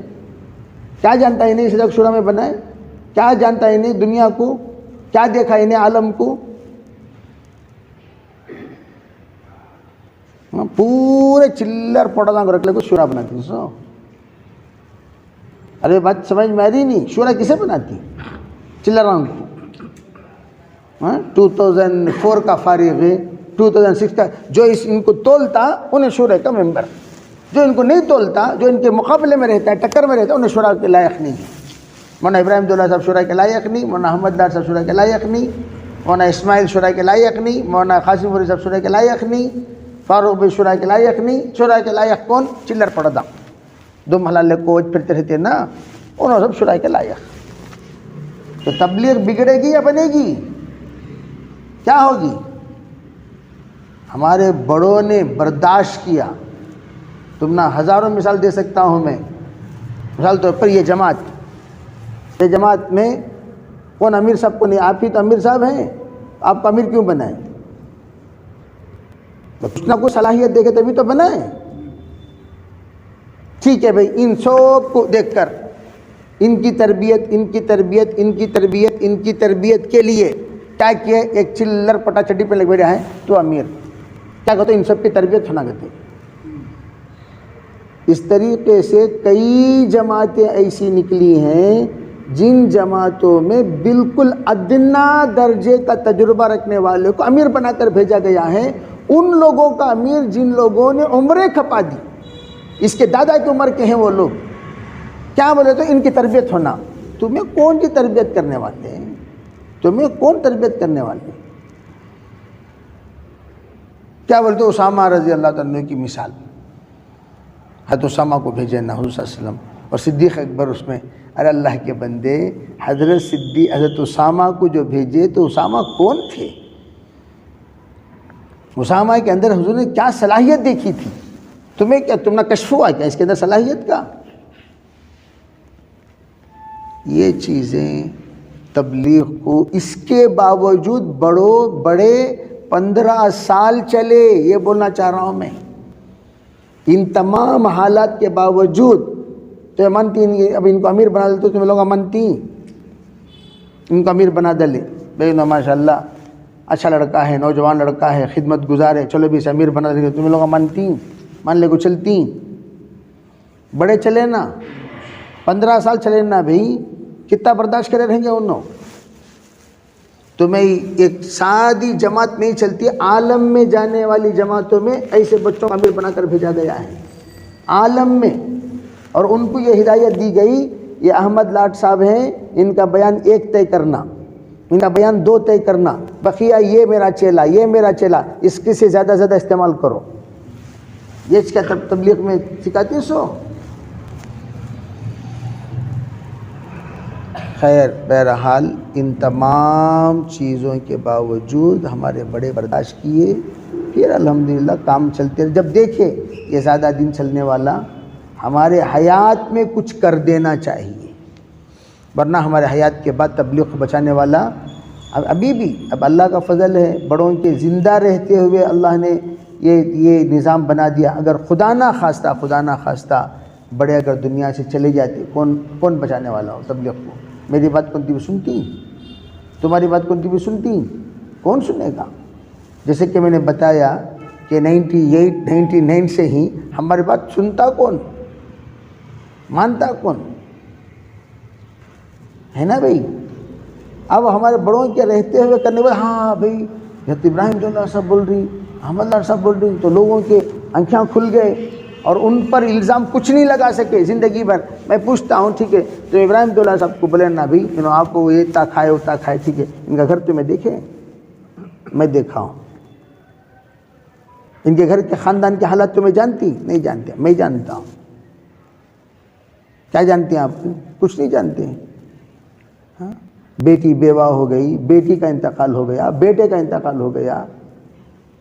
کیا جانتا ہے انہیں؟ اسے جگہ شورا میں بنائے کیا جانتا ہے انہیں؟ دنیا کو کیا دیکھا انہیں؟ عالم کو پورے چلر پڑا کو رکھ لے کو شورا بناتی. سو ارے بات سمجھ میں آ رہی نہیں؟ شورا کسے بناتی؟ چلران کو. 2004 کا فارغ ہے، 2006 کا جو ان کو تولتا انہیں شورا کا ممبر، جو ان کو نہیں تولتا، جو ان کے مقابلے میں رہتا ہے، ٹکر میں رہتا ہے، انہیں شورا کے لائق نہیں ہے. مولانا ابراہیم دولہ صاحب شورا کے لائق نہیں، مولانا احمد دار صاحب شورا کے لائق نہیں، مولانا اسماعیل شورا کے لائق نہیں، مولانا قاسم فوری صاحب شورا کے لائق نہیں، فاروق بھائی شورا کے لائق نہیں. شورا کے لائق کون؟ چلر پڑدا دم حلال کوچ پھرتے رہتے نا، انہوں سب شورا کے لائق. تو تبلیغ بگڑے گی یا بنے گی؟ کیا ہوگی؟ ہمارے بڑوں نے برداشت کیا. تم نہ ہزاروں مثال دے سکتا ہوں میں. مثال طور پر یہ جماعت میں کون امیر صاحب کو نہیں؟ آپ ہی تو امیر صاحب ہیں، آپ کو امیر کیوں بنائیں؟ کچھ نہ کچھ صلاحیت دیکھے تبھی تو بنائیں. ٹھیک ہے بھائی، ان سب کو دیکھ کر ان کی تربیت کے لیے کیا کیا؟ ایک چلر پٹا چڈی پہ لگ بیٹھا ہے تو امیر. کیا کہتے ان سب کی تربیت ہونا کرتے. اس طریقے سے کئی جماعتیں ایسی نکلی ہیں جن جماعتوں میں بالکل ادنا درجے کا تجربہ رکھنے والے کو امیر بنا کر بھیجا گیا ہے. ان لوگوں کا امیر جن لوگوں نے عمریں کھپا دی، اس کے دادا کی عمر کے ہیں وہ لوگ. کیا بولے تو ان کی تربیت ہونا. تمہیں کون سی تربیت کرنے والے ہیں؟ تمہیں کون تربیت کرنے والے ہیں؟ کیا بولتے اسامہ رضی اللہ عنہ کی مثال. حضرت اسامہ کو بھیجے نا حضور صلی اللہ علیہ وسلم اور صدیق اکبر اس میں. ارے اللہ کے بندے، حضرت اسامہ کو جو بھیجے تو اسامہ کون تھے؟ اسامہ کے اندر حضور نے کیا صلاحیت دیکھی تھی؟ تمہیں کیا تم نہ کشف ہوا کیا اس کے اندر صلاحیت کا؟ یہ چیزیں تبلیغ کو اس کے باوجود بڑے 15 سال چلے. یہ بولنا چاہ رہا ہوں میں. ان تمام حالات کے باوجود تو مانتی، اب ان کو امیر بنا دے تو تم لوگ مانتی، ان کو امیر بنا دے بھائی ماشاء اللہ اچھا لڑکا ہے، نوجوان لڑکا ہے، خدمت گزار ہے، چلو بھی اسے امیر بنا دے. تم لوگ مانتی، مان لے کو چلتی. بڑے چلے نا، 15 سال چلے نا بھائی، کتنا برداشت کرے رہیں گے انہوں. تمہیں ایک سادی جماعت نہیں چلتی، عالم میں جانے والی جماعتوں میں ایسے بچوں کو امیر بنا کر بھیجا گیا ہے عالم میں. اور ان کو یہ ہدایت دی گئی، یہ احمد لاٹ صاحب ہیں، ان کا بیان 1 طے کرنا، ان کا بیان 2 طے کرنا، بقیہ یہ میرا چیلا، یہ میرا چیلا، اس کے سے زیادہ استعمال کرو. یہ اس کا تبلیغ میں سکھاتی سو. خیر بہرحال ان تمام چیزوں کے باوجود ہمارے بڑے برداشت کیے، پھر الحمدللہ کام چلتے رہے. جب دیکھے یہ زیادہ دن چلنے والا، ہمارے حیات میں کچھ کر دینا چاہیے، ورنہ ہمارے حیات کے بعد تبلیغ کو بچانے والا ابھی بھی اب اللہ کا فضل ہے، بڑوں کے زندہ رہتے ہوئے اللہ نے یہ نظام بنا دیا. اگر خدا نہ خواستہ بڑے اگر دنیا سے چلے جاتے، کون بچانے والا ہو تبلیغ کو؟ میری بات کون بھی سنتی؟ تمہاری بات کون بھی سنتی؟ کون سنے گا؟ جیسے کہ میں نے بتایا کہ 99 سے ہی ہماری بات سنتا کون، مانتا کون ہے نا بھائی. اب ہمارے بڑوں کے رہتے ہوئے کرنے والے، ہاں بھائی حضرت ابراہیم جو اللہ صاحب بول رہی، احمد اللہ صاحب بول رہی، تو لوگوں کے آنکھیں کھل گئے اور ان پر الزام کچھ نہیں لگا سکے زندگی بھر. میں پوچھتا ہوں ٹھیک ہے تو ابراہیم تو اللہ صاحب کو بولے نا بھائی آپ کو یہ تا کھائے اتا کھائے، ٹھیک ہے ان کا گھر تمہیں دیکھے؟ میں دیکھا ہوں. ان کے گھر کے خاندان کے حالات تمہیں جانتی؟ نہیں جانتے. میں جانتا ہوں. کیا جانتے ہیں آپ؟ کچھ نہیں جانتے. ہاں، بیٹی بیوہ ہو گئی، بیٹی کا انتقال ہو گیا، بیٹے کا انتقال ہو گیا.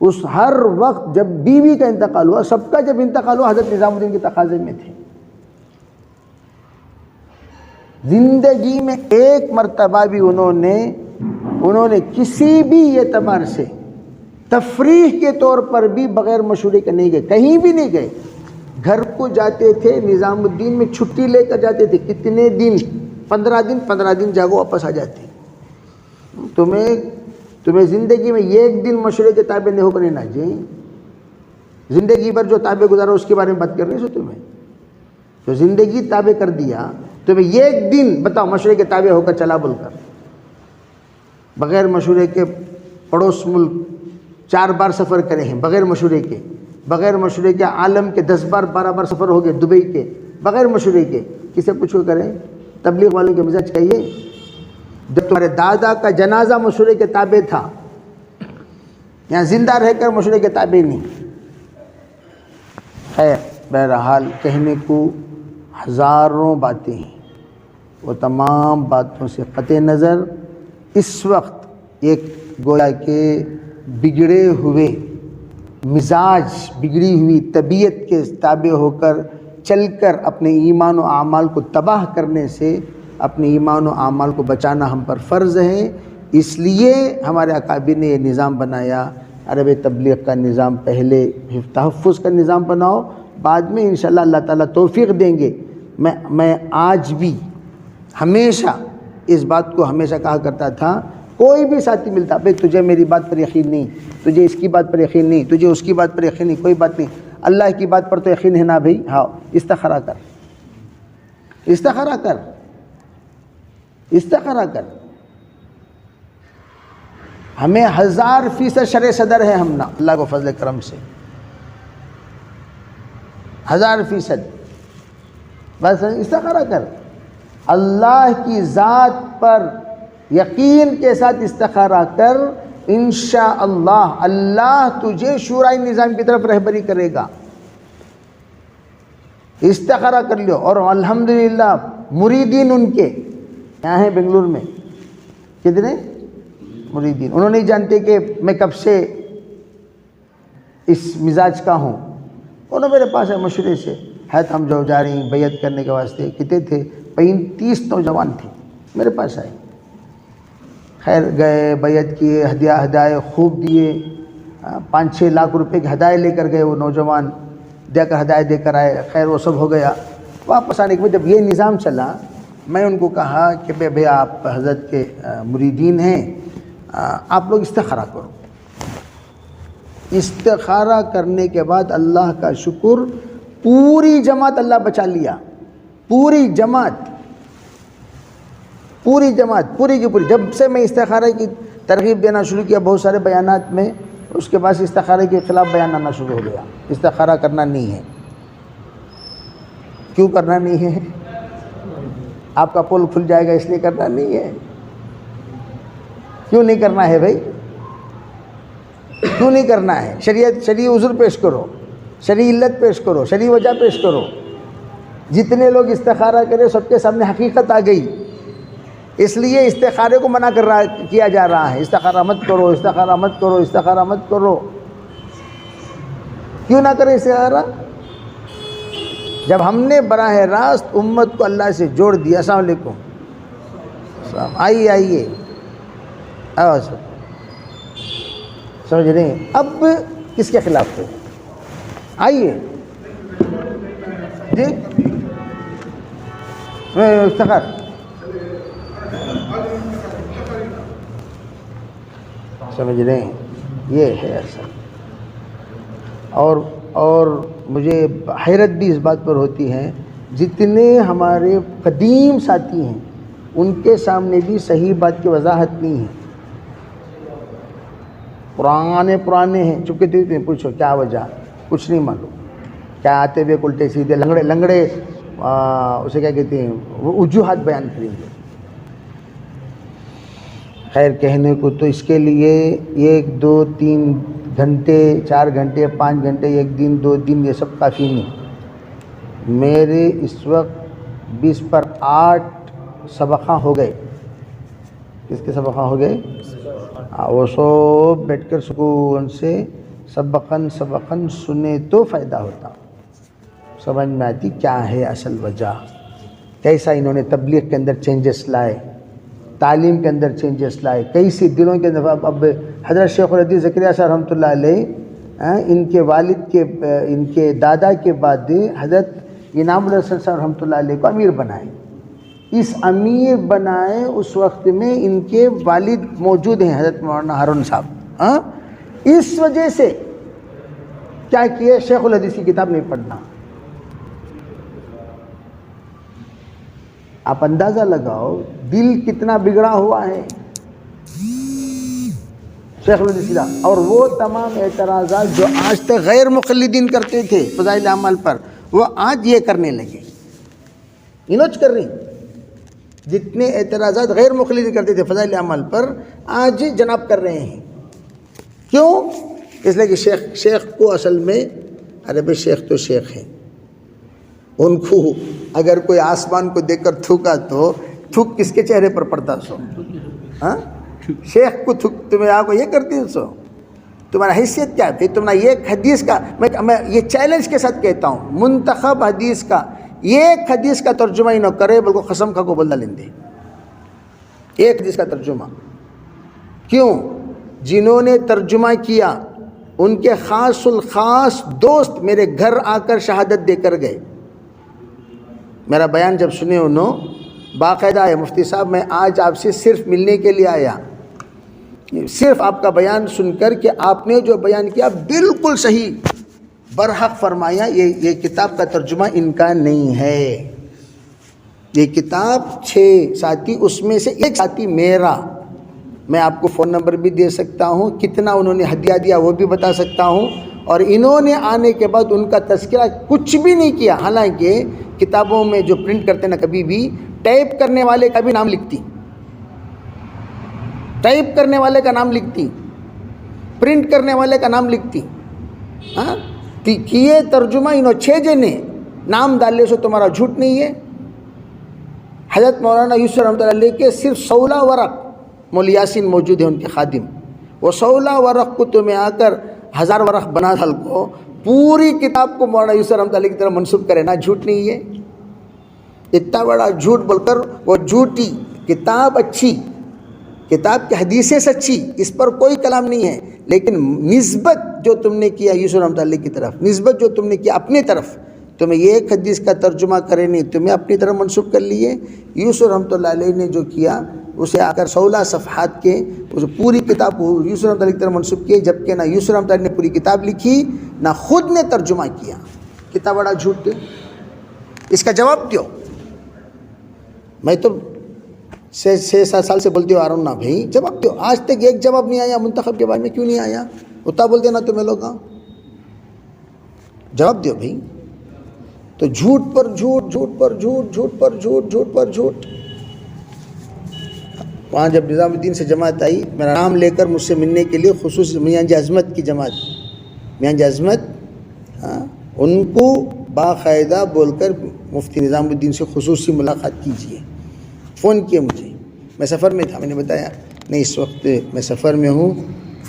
اس ہر وقت جب بیوی کا انتقال ہوا، سب کا جب انتقال ہوا حضرت نظام الدین کے تقاضے میں تھے. زندگی میں ایک مرتبہ بھی انہوں نے کسی بھی اعتبار سے تفریح کے طور پر بھی بغیر مشورے کے نہیں گئے، کہیں بھی نہیں گئے. گھر کو جاتے تھے نظام الدین میں چھٹی لے کر جاتے تھے. کتنے دن؟ 15 دن جاگو واپس آ جاتے. تمہیں زندگی میں ایک دن مشورے کے تابع نہیں ہو کر نا جی. زندگی بھر جو تابع گزارا اس کے بارے میں بات کر رہے سو. تمہیں جو زندگی تابع کر دیا، تمہیں ایک دن بتاؤ مشورے کے تابع ہو کر چلا بول کر، بغیر مشورے کے پڑوس ملک 4 بار سفر کرے ہیں بغیر مشورے کے عالم کے 10 بار 12 بار سفر ہو گئے دبئی کے بغیر مشورے کے. کسے پوچھو کریں؟ تبلیغ والوں کے مزاج چاہیے. جب تمہارے دادا کا جنازہ مشورے کے تابع تھا، یہاں زندہ رہ کر مشورے کے تابع نہیں. خیر بہرحال کہنے کو ہزاروں باتیں ہیں، وہ تمام باتوں سے قطع نظر اس وقت ایک گویا کہ بگڑے ہوئے مزاج، بگڑی ہوئی طبیعت کے تابع ہو کر چل کر اپنے ایمان و اعمال کو تباہ کرنے سے اپنے ایمان و اعمال کو بچانا ہم پر فرض ہے. اس لیے ہمارے اکابر نے یہ نظام بنایا. عرب تبلیغ کا نظام پہلے تحفظ کا نظام بناؤ، بعد میں انشاءاللہ اللہ تعالیٰ توفیق دیں گے. میں آج بھی ہمیشہ اس بات کو ہمیشہ کہا کرتا تھا، کوئی بھی ساتھی ملتا، بھائی تجھے میری بات پر یقین نہیں، تجھے اس کی بات پر یقین نہیں، تجھے اس کی بات پر یقین نہیں، کوئی بات نہیں، اللہ کی بات پر تو یقین ہے نا بھائی. ہاں استخارہ کر. ہمیں 1000% شرع صدر ہے ہم نا، اللہ کو فضل کرم سے 1000%. بس استخارہ کر، اللہ کی ذات پر یقین کے ساتھ استخارہ کر، انشاءاللہ اللہ تجھے شورائے نظام کی طرف رہبری کرے گا۔ استخارہ کر لو۔ اور الحمدللہ مریدین ان کے یہاں ہیں بنگلور میں، کتنے مریدین، انہوں نہیں جانتے کہ میں کب سے اس مزاج کا ہوں، انہوں میرے پاس ہے مشورے سے، ہم جو جا رہے ہیں بیعت کرنے کے واسطے، کتنے تھے 35 نوجوان تھے میرے پاس آئے، خیر گئے بیعت کیے، ہدایے خوب دیے، 5-6 لاکھ روپے کے ہدایے لے کر گئے وہ نوجوان، دے کر ہدایے دے کر آئے، خیر وہ سب ہو گیا۔ واپس آنے کے بعد جب یہ نظام چلا، میں ان کو کہا کہ بھئی آپ حضرت کے مریدین ہیں، آپ لوگ استخارہ کرو۔ استخارہ کرنے کے بعد اللہ کا شکر، پوری جماعت اللہ بچا لیا، پوری جماعت پوری کی پوری۔ جب سے میں استخارہ کی ترغیب دینا شروع کیا بہت سارے بیانات میں، اس کے بعد استخارے کے خلاف بیان آنا شروع ہو گیا، استخارہ کرنا نہیں ہے۔ کیوں کرنا نہیں ہے؟ آپ کا پول کھل جائے گا اس لیے کرنا نہیں ہے۔ کیوں نہیں کرنا ہے بھائی؟ کیوں نہیں کرنا ہے؟ شرعی عذر پیش کرو، شرعی علت پیش کرو، شرعی وجہ پیش کرو۔ جتنے لوگ استخارہ کرے سب کے سامنے حقیقت آ گئی، اس لیے استخارے کو منع کیا جا رہا ہے، استخارہ مت کرو، استخارہ مت کرو، استخارہ مت کرو۔ کیوں نہ کرے استخارہ؟ جب ہم نے براہ راست امت کو اللہ سے جوڑ دیا۔ السلام علیکم، آئیے سمجھ رہے ہیں؟ اب کس کے خلاف ہے؟ آئیے جی استخار سمجھ رہے ہیں؟ یہ ہے اصل۔ اور مجھے حیرت بھی اس بات پر ہوتی ہے، جتنے ہمارے قدیم ساتھی ہیں ان کے سامنے بھی صحیح بات کی وضاحت نہیں ہے، پرانے ہیں، چپکے تھے، پوچھو کیا وجہ، کچھ نہیں معلوم، کیا آتے ہوئے الٹے سیدھے لنگڑے اسے کیا کہتے ہیں، وہ وجوہات بیان کریں گے۔ خیر کہنے کو تو اس کے لیے 1 2 3 گھنٹے 4 گھنٹے 5 گھنٹے 1 دن 2 دن یہ سب کافی نہیں۔ میرے اس وقت 20 پر 8 سبقاں ہو گئے۔ کس کے سبقاں ہو گئے؟ وہ سب بیٹھ کر سکون سے سبقاً سنے تو فائدہ ہوتا، سمجھ میں آتی کیا ہے اصل وجہ، کیسا انہوں نے تبلیغ کے اندر چینجز لائے، تعلیم کے اندر چینجز لائے، کیسی دلوں کے اندر۔ اب حضرت شیخ الحدیث زکریا صاحب رحمۃ اللہ علیہ، ان کے والد کے ان کے دادا کے بعد حضرت انعام الحسن صاحب رحمۃ اللہ علیہ کو امیر بنائے۔ اس امیر بنائے اس وقت میں ان کے والد موجود ہیں حضرت مولانا ہارون صاحب۔ اس وجہ سے کیا کیے، شیخ الحدیث کی کتاب نہیں پڑھنا۔ آپ اندازہ لگاؤ دل کتنا بگڑا ہوا ہے شیخ الحدیث کا۔ اور وہ تمام اعتراضات جو آج تک غیر مقلدین کرتے تھے فضائل اعمال پر، وہ آج یہ کرنے لگے، انوچ کر رہی۔ جتنے اعتراضات غیر مقلدین کرتے تھے فضائل اعمال پر، آج جناب کر رہے ہیں۔ کیوں؟ اس لیے کہ شیخ کو اصل میں، ارے بھائی شیخ تو شیخ ہے، ان کو اگر کوئی آسمان کو دیکھ کر تھوکا تو تھوک کس کے چہرے پر پڑتا سو؟ ہاں، شیخ کو تھوک، تمہیں آپ کو یہ کرتی سو، تمہارا حیثیت کیا ہے؟ تمہارا یہ حدیث کا، میں یہ چیلنج کے ساتھ کہتا ہوں، منتخب حدیث کا ایک حدیث کا ترجمہ ہی نہ کرے، بلکہ قسم کھا کو بلدہ لیندے ایک حدیث کا ترجمہ۔ کیوں؟ جنہوں نے ترجمہ کیا ان کے خاص الخاص دوست میرے گھر آ کر شہادت دے کر گئے۔ میرا بیان جب سنے انہوں باقاعدہ ہے، مفتی صاحب میں آج آپ سے صرف ملنے کے لیے آیا، صرف آپ کا بیان سن کر کہ آپ نے جو بیان کیا بالکل صحیح برحق فرمایا، یہ کتاب کا ترجمہ ان کا نہیں ہے۔ یہ کتاب 6 ساتھی، اس میں سے ایک ساتھی میرا، میں آپ کو فون نمبر بھی دے سکتا ہوں، کتنا انہوں نے ہدیہ دیا وہ بھی بتا سکتا ہوں۔ اور انہوں نے آنے کے بعد ان کا تذکرہ کچھ بھی نہیں کیا، حالانکہ کتابوں میں جو پرنٹ کرتے نا، کبھی بھی ٹائپ کرنے والے کا بھی نام لکھتی، ٹائپ کرنے والے کا نام لکھتی، پرنٹ کرنے والے کا نام لکھتی. ہاں کیے ترجمہ انہوں 6 جنے نام ڈالے سو تمہارا جھوٹ نہیں ہے. حضرت مولانا یوسف رحمۃ اللہ علیہ کے صرف 16 ورق مولی یاسین موجود ہیں ان کے خادم. وہ 16 ورق کو تمہیں آ کر 1000 ورق بنا ڈال کو پوری کتاب کو مولانا یوسف رحمۃ اللہ علیہ کی طرف منسوب کرے نا، جھوٹ نہیں ہے. اتنا بڑا جھوٹ بول کر وہ جھوٹی کتاب، اچھی کتاب کی حدیثیں سچی، اس پر کوئی کلام نہیں ہے، لیکن نسبت جو تم نے کیا یوسف رحمۃ اللہ کی طرف، نسبت جو تم نے کیا اپنی طرف، تمہیں یہ ایک حدیث کا ترجمہ کرے نہیں، تمہیں اپنی طرف منسوب کر لیے. یوسف رحمۃ اللہ علیہ نے جو کیا اسے آ کر 16 صفحات کے اسے پوری کتاب کو یوسف رحمۃ اللہ کی طرف منسوب کیے، جبکہ نہ یوسف رحمۃ اللہ نے پوری کتاب لکھی نہ خود نے ترجمہ کیا. کتنا بڑا جھوٹ. اس کا جواب دو. میں تو 6-7 سال سے بولتے آ رہا ہوں نا بھائی، جواب دو. آج تک ایک جواب نہیں آیا منتخب کے بارے میں. کیوں نہیں آیا؟ اتنا بولتے نا تمہیں لوگ، جواب دو بھائی. تو جھوٹ پر جھوٹ، جھوٹ پر جھوٹ، جھوٹ پر جھوٹ، جھوٹ پر جھوٹ. وہاں جب نظام الدین سے جماعت آئی، میرا نام لے کر مجھ سے ملنے کے لیے خصوصی میاں جی عظمت کی جماعت، میاں جی عظمت، ان کو باقاعدہ بول کر مفتی نظام الدین سے خصوصی ملاقات کیجیے. فون کیے مجھے، میں سفر میں تھا، میں نے بتایا نہیں اس وقت میں سفر میں ہوں،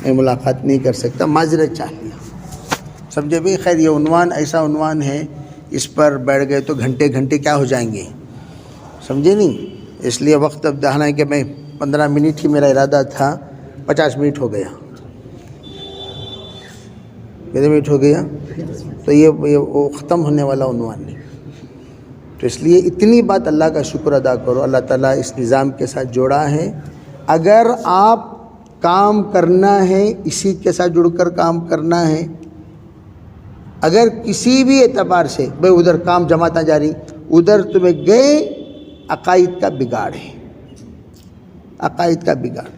میں ملاقات نہیں کر سکتا، معذرت چاہ لیا. سمجھے بھائی؟ خیر یہ عنوان ایسا عنوان ہے، اس پر بیٹھ گئے تو گھنٹے گھنٹے کیا ہو جائیں گے، سمجھے نہیں؟ اس لیے وقت اب دہنا ہے کہ میں 15 منٹ ہی میرا ارادہ تھا، 50 منٹ ہو گیا. کتنے منٹ ہو گیا؟ تو یہ وہ ختم ہونے والا عنوان نہیں. تو اس لیے اتنی بات اللہ کا شکر ادا کرو، اللہ تعالیٰ اس نظام کے ساتھ جوڑا ہے. اگر آپ کام کرنا ہے اسی کے ساتھ جڑ کر کام کرنا ہے، اگر کسی بھی اعتبار سے بھائی ادھر کام جماعتیں جاری، ادھر تمہیں گئے، عقائد کا بگاڑ ہے، عقائد کا بگاڑ.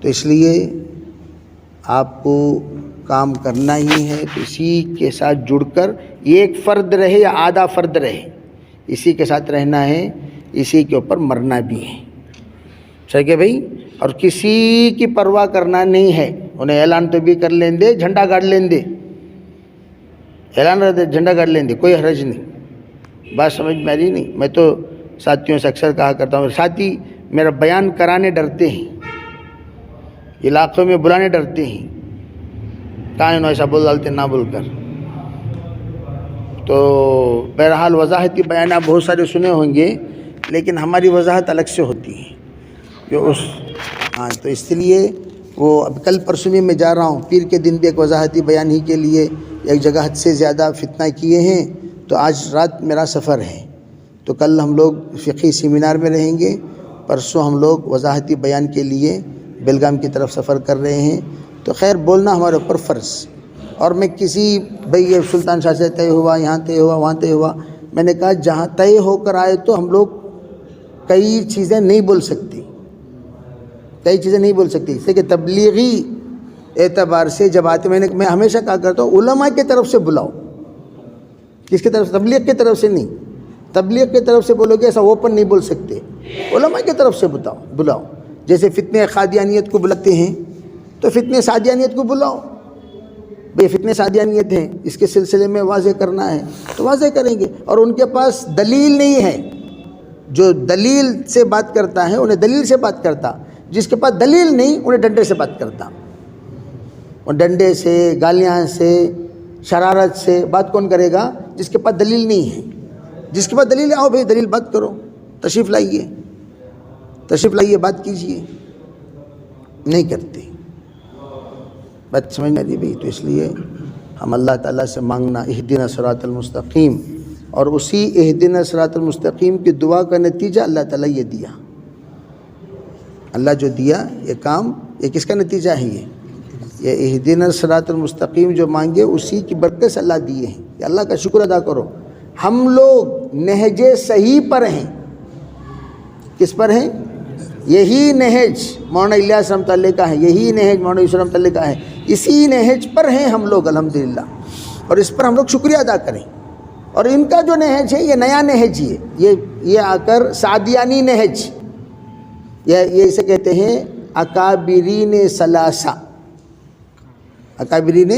تو اس لیے آپ کو کام کرنا ہی ہے، تو اسی کے ساتھ جڑ کر ایک فرد رہے یا آدھا فرد رہے، اسی کے ساتھ رہنا ہے، اسی کے اوپر مرنا بھی ہے. ٹھیک ہے بھائی؟ اور کسی کی پرواہ کرنا نہیں ہے. انہیں اعلان تو بھی کر لیں دے، جھنڈا گاڑ لیں دے، اعلان رہتے جھنڈا گاڑ لیں دے، کوئی حرج نہیں. بات سمجھ میں آ رہی نہیں؟ میں تو ساتھیوں سے اکثر کہا کرتا ہوں، ساتھی میرا بیان کرانے ڈرتے ہیں، علاقوں میں بلانے ڈرتے ہیں، کہاں انہوں ایسا بول ڈالتے نہ بول کر. تو بہرحال وضاحتی بیان آپ بہت سارے سنے ہوں گے، لیکن ہماری وضاحت الگ سے ہوتی ہے جو تو اس لیے وہ اب کل پرسوں میں جا رہا ہوں، پیر کے دن بھی ایک وضاحتی بیان ہی کے لیے ایک جگہ حد سے زیادہ فتنہ کیے ہیں. تو آج رات میرا سفر ہے، تو کل ہم لوگ فقہی سیمینار میں رہیں گے، پرسوں ہم لوگ وضاحتی بیان کے لیے بیلگام کی طرف سفر کر رہے ہیں. تو خیر بولنا ہمارے اوپر فرض. اور میں کسی بھئی یہ سلطان شاہ سے طے ہوا، یہاں طے ہوا، وہاں طے ہوا، میں نے کہا جہاں طے ہو کر آئے تو ہم لوگ کئی چیزیں نہیں بول سکتے، کئی چیزیں نہیں بول سکتے. اس لیے کہ تبلیغی اعتبار سے جب آتے، میں ہمیشہ کہا کرتا ہوں علماء کی طرف سے بلاؤ. کس کی طرف سے؟ تبلیغ کی طرف سے نہیں. تبلیغ کی طرف سے بولو گے ایسا اوپن نہیں بول سکتے، علماء کی طرف سے بلاؤ. جیسے فتنہ قادیانیت کو بلاتے ہیں تو فتنہ سعدیانیت کو بلاؤ. بھئی فتنہ سعدیانیت ہیں، اس کے سلسلے میں واضح کرنا ہے تو واضح کریں گے. اور ان کے پاس دلیل نہیں ہے، جو دلیل سے بات کرتا ہے انہیں دلیل سے بات کرتا، جس کے پاس دلیل نہیں انہیں ڈنڈے سے بات کرتا. اور ڈنڈے سے، گالیاں سے، شرارت سے بات کون کرے گا؟ جس کے پاس دلیل نہیں ہے. جس کے پاس دلیل ہے، آؤ بھئی دلیل بات کرو، تشریف لائیے، تشریف لائیے، بات کیجئے. نہیں کرتے، بات سمجھ میں آ رہی بھئی. تو اس لیے ہم اللہ تعالیٰ سے مانگنا اہدنا الصراط المستقیم، اور اسی اہدنا الصراط المستقیم کی دعا کا نتیجہ اللہ تعالیٰ یہ دیا. اللہ جو دیا یہ کام، یہ کس کا نتیجہ ہے؟ یہ اہدنا الصراط المستقیم جو مانگے اسی کی برکت سے اللہ دیے ہیں. کہ اللہ کا شکر ادا کرو. ہم لوگ نہج صحیح پر ہیں. کس پر ہیں؟ یہی نہج مولانا الیاس رحمۃ اللہ کا ہے، یہی نہج مولانا یوسف رحمۃ اللہ کا ہے. اسی نہج پر ہیں ہم لوگ الحمدللہ، اور اس پر ہم لوگ شکریہ ادا کریں. اور ان کا جو نہج ہے یہ نیا نہج ہے، یہ آ کر سعدیانی نہج، یہ اسے کہتے ہیں اکابرین ثلاثہ۔ اکابرین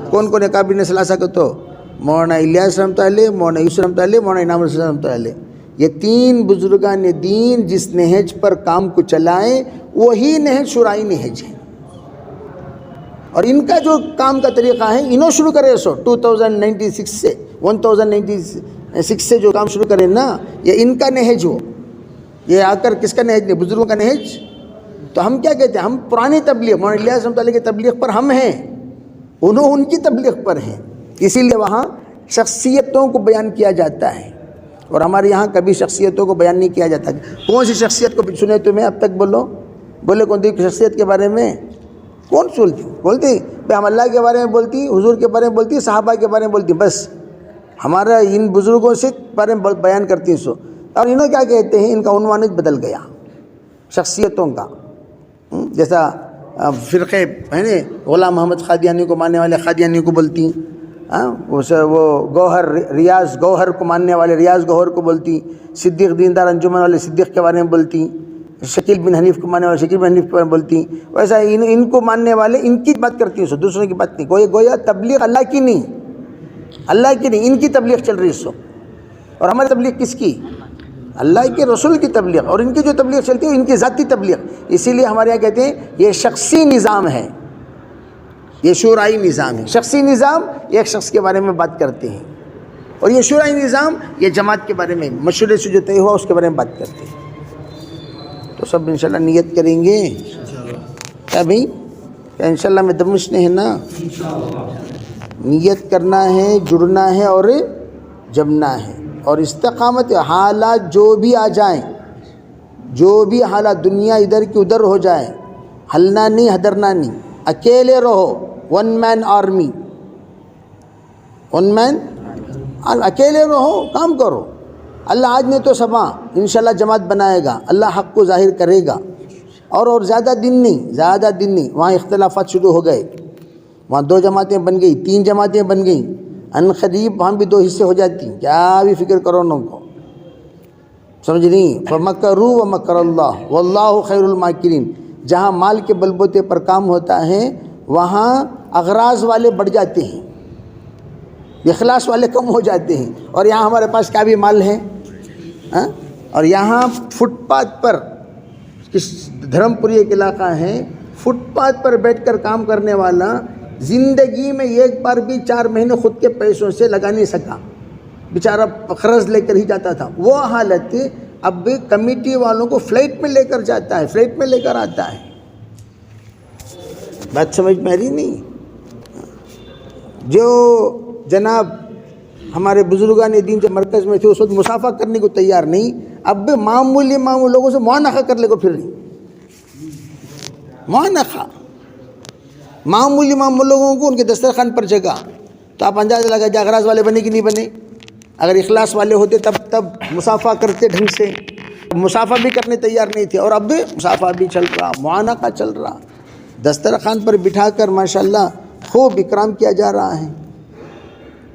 کون کون اکابرین ثلاثہ کو؟ تو مولانا الیاس رحمۃ اللہ علیہ، مولانا یوسف رحمۃ اللہ علیہ، مولانا انعام الحسن رحمۃ اللہ علیہ، یہ تین بزرگان دین جس نہج پر کام کو چلائیں وہی نہج شورائی نہج ہے۔ اور ان کا جو کام کا طریقہ ہے انہوں شروع کرے سو 2096 سے 1096 سے جو کام شروع کرے نا، یہ ان کا نہج ہو، یہ آ کر کس کا نہج نہیں، بزرگوں کا نہج۔ تو ہم کیا کہتے ہیں، ہم پرانی تبلیغ مولانا الیاس رحمۃ اللہ کی تبلیغ پر ہم ہیں، انہوں ان کی تبلیغ پر ہیں، اسی لیے وہاں شخصیتوں کو بیان کیا جاتا ہے، اور ہمارے یہاں کبھی شخصیتوں کو بیان نہیں کیا جاتا۔ کون سی شخصیت کو سنے تمہیں اب تک؟ بولے کون سی شخصیت کے بارے میں؟ کون بولتی بھائی ہم اللہ کے بارے میں بولتی، حضور کے بارے میں بولتی، صحابہ کے بارے میں بولتی، بس ہمارا ان بزرگوں سے بارے میں بیان کرتی سو۔ اور انہوں کیا کہتے ہیں، ان کا عنوان بدل گیا شخصیتوں کا، جیسا فرقے ہے نا، غلام محمد قادیانی کو ماننے والے قادیانی کو بولتی، وہ گوہر ریاض گوہر کو ماننے والے ریاض گوہر کو بولتی، صدیق دیندار انجمن والے صدیق کے بارے میں بولتی، شکیل بن حنیف کو ماننے والے شکیل بن حنیف کے بارے میں بولتی، ویسا ان کو ماننے والے ان کی بات کرتی ہیں، سو دوسروں کی بات نہیں۔ گویا تبلیغ اللہ کی نہیں، اللہ کی نہیں، ان کی تبلیغ چل رہی ہے سو۔ اور ہماری تبلیغ کس کی؟ اللہ کے رسول کی تبلیغ، اور ان کی جو تبلیغ چلتی ہے ان کی ذاتی تبلیغ۔ اسی لیے ہمارے یہاں کہتے ہیں یہ شخصی نظام ہے، یہ شورائی نظام ہے۔ شخصی نظام ایک شخص کے بارے میں بات کرتے ہیں، اور یہ شورائی نظام یہ جماعت کے بارے میں مشورے سے جو طے ہوا اس کے بارے میں بات کرتے ہیں۔ تو سب انشاءاللہ نیت کریں گے کیا بھائی؟ کیا انشاءاللہ میں دمشق ہے نا؟ نیت کرنا ہے، جڑنا ہے اور جمنا ہے، اور استقامت۔ حالات جو بھی آ جائیں، جو بھی حالات دنیا ادھر کی ادھر ہو جائے، ہلنا نہیں، ہدرنا نہیں، اکیلے رہو، ون مین آرمی، اکیلے رہو، کام کرو۔ اللہ آج میں تو سبا انشاءاللہ جماعت بنائے گا، اللہ حق کو ظاہر کرے گا، اور زیادہ دن نہیں، وہاں اختلافات شروع ہو گئے، وہاں 2 جماعتیں بن گئی، 3 جماعتیں بن گئیں، ان قریب وہاں بھی 2 حصے ہو جاتی ہیں، کیا بھی فکر کرو ان کو، سمجھ نہیں؟ فَمَكَرُوا وَمَكَرَ اللَّهُ وَاللَّهُ خَيْرُ الْمَاكِرِينَ۔ جہاں مال کے بلبوتے پر کام ہوتا ہے وہاں اغراض والے بڑھ جاتے ہیں، اخلاص والے کم ہو جاتے ہیں، اور یہاں ہمارے پاس کیا بھی مال ہے، اور یہاں فٹ پاتھ پر، دھرم پوری ایک علاقہ ہے، فٹ پاتھ پر بیٹھ کر کام کرنے والا زندگی میں ایک بار بھی 4 مہینے خود کے پیسوں سے لگا نہیں سکا، بیچارہ قرض لے کر ہی جاتا تھا۔ وہ حالت اب کمیٹی والوں کو فلائٹ میں لے کر جاتا ہے، فلائٹ میں لے کر آتا ہے۔ بات سمجھ میں آ رہی نہیں؟ جو جناب ہمارے بزرگان دین جو مرکز میں تھے اس وقت مسافہ کرنے کو تیار نہیں، اب بھی معمولی لوگوں سے معانقہ کر لے کو پھر نہیں، معانقہ معمولی لوگوں کو ان کے دسترخوان پر جگہ۔ تو آپ اندازہ لگا جائے اغراض والے بنے کہ نہیں بنے؟ اگر اخلاص والے ہوتے تب مسافہ کرتے ڈھنگ سے، مسافہ بھی کرنے تیار نہیں تھے، اور اب بھی مسافہ بھی چل رہا، معانقہ چل رہا، دسترخوان پر بٹھا کر ماشاءاللہ خوب اکرام کیا جا رہا ہے۔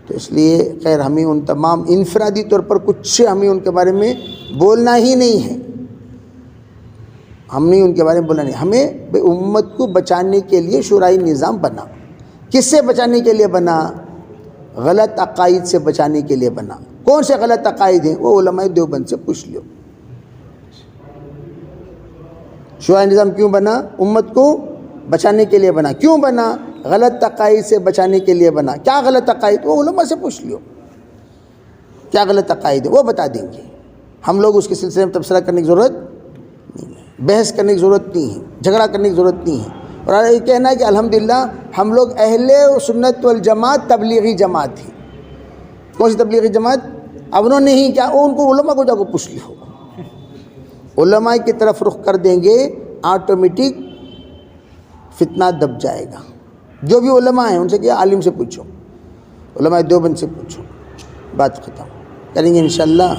تو اس لیے خیر ہمیں ان تمام انفرادی طور پر کچھ ہمیں ان کے بارے میں بولنا ہی نہیں ہے، ہم نے ان کے بارے میں بولنا نہیں، ہمیں امت کو بچانے کے لیے شورائی نظام بنا۔ کس سے بچانے کے لیے بنا؟ غلط عقائد سے بچانے کے لیے بنا۔ کون سے غلط عقائد ہیں؟ وہ علماء دیوبند سے پوچھ لو۔ شورائی نظام کیوں بنا؟ امت کو بچانے کے لیے بنا۔ کیوں بنا؟ غلط عقائد سے بچانے کے لیے بنا۔ کیا غلط عقائد؟ وہ علماء سے پوچھ لو کیا غلط عقائد ہے، وہ بتا دیں گے۔ ہم لوگ اس کے سلسلے میں تبصرہ کرنے کی ضرورت نہیں ہے، بحث کرنے کی ضرورت نہیں ہے، جھگڑا کرنے کی ضرورت نہیں ہے۔ اور یہ کہنا ہے کہ الحمدللہ ہم لوگ اہل سنت والجماعت تبلیغی جماعت ہے۔ کون سی تبلیغی جماعت؟ اب انہوں نے ہی کیا، ان کو علماء کو جا کو پوچھ لو، علماء کی طرف رخ کر دیں گے، آٹومیٹک فتنہ دب جائے گا۔ جو بھی علماء ہیں ان سے کیا، عالم سے پوچھو، علماء دیوبند سے پوچھو، بات ختم کریں گے انشاءاللہ۔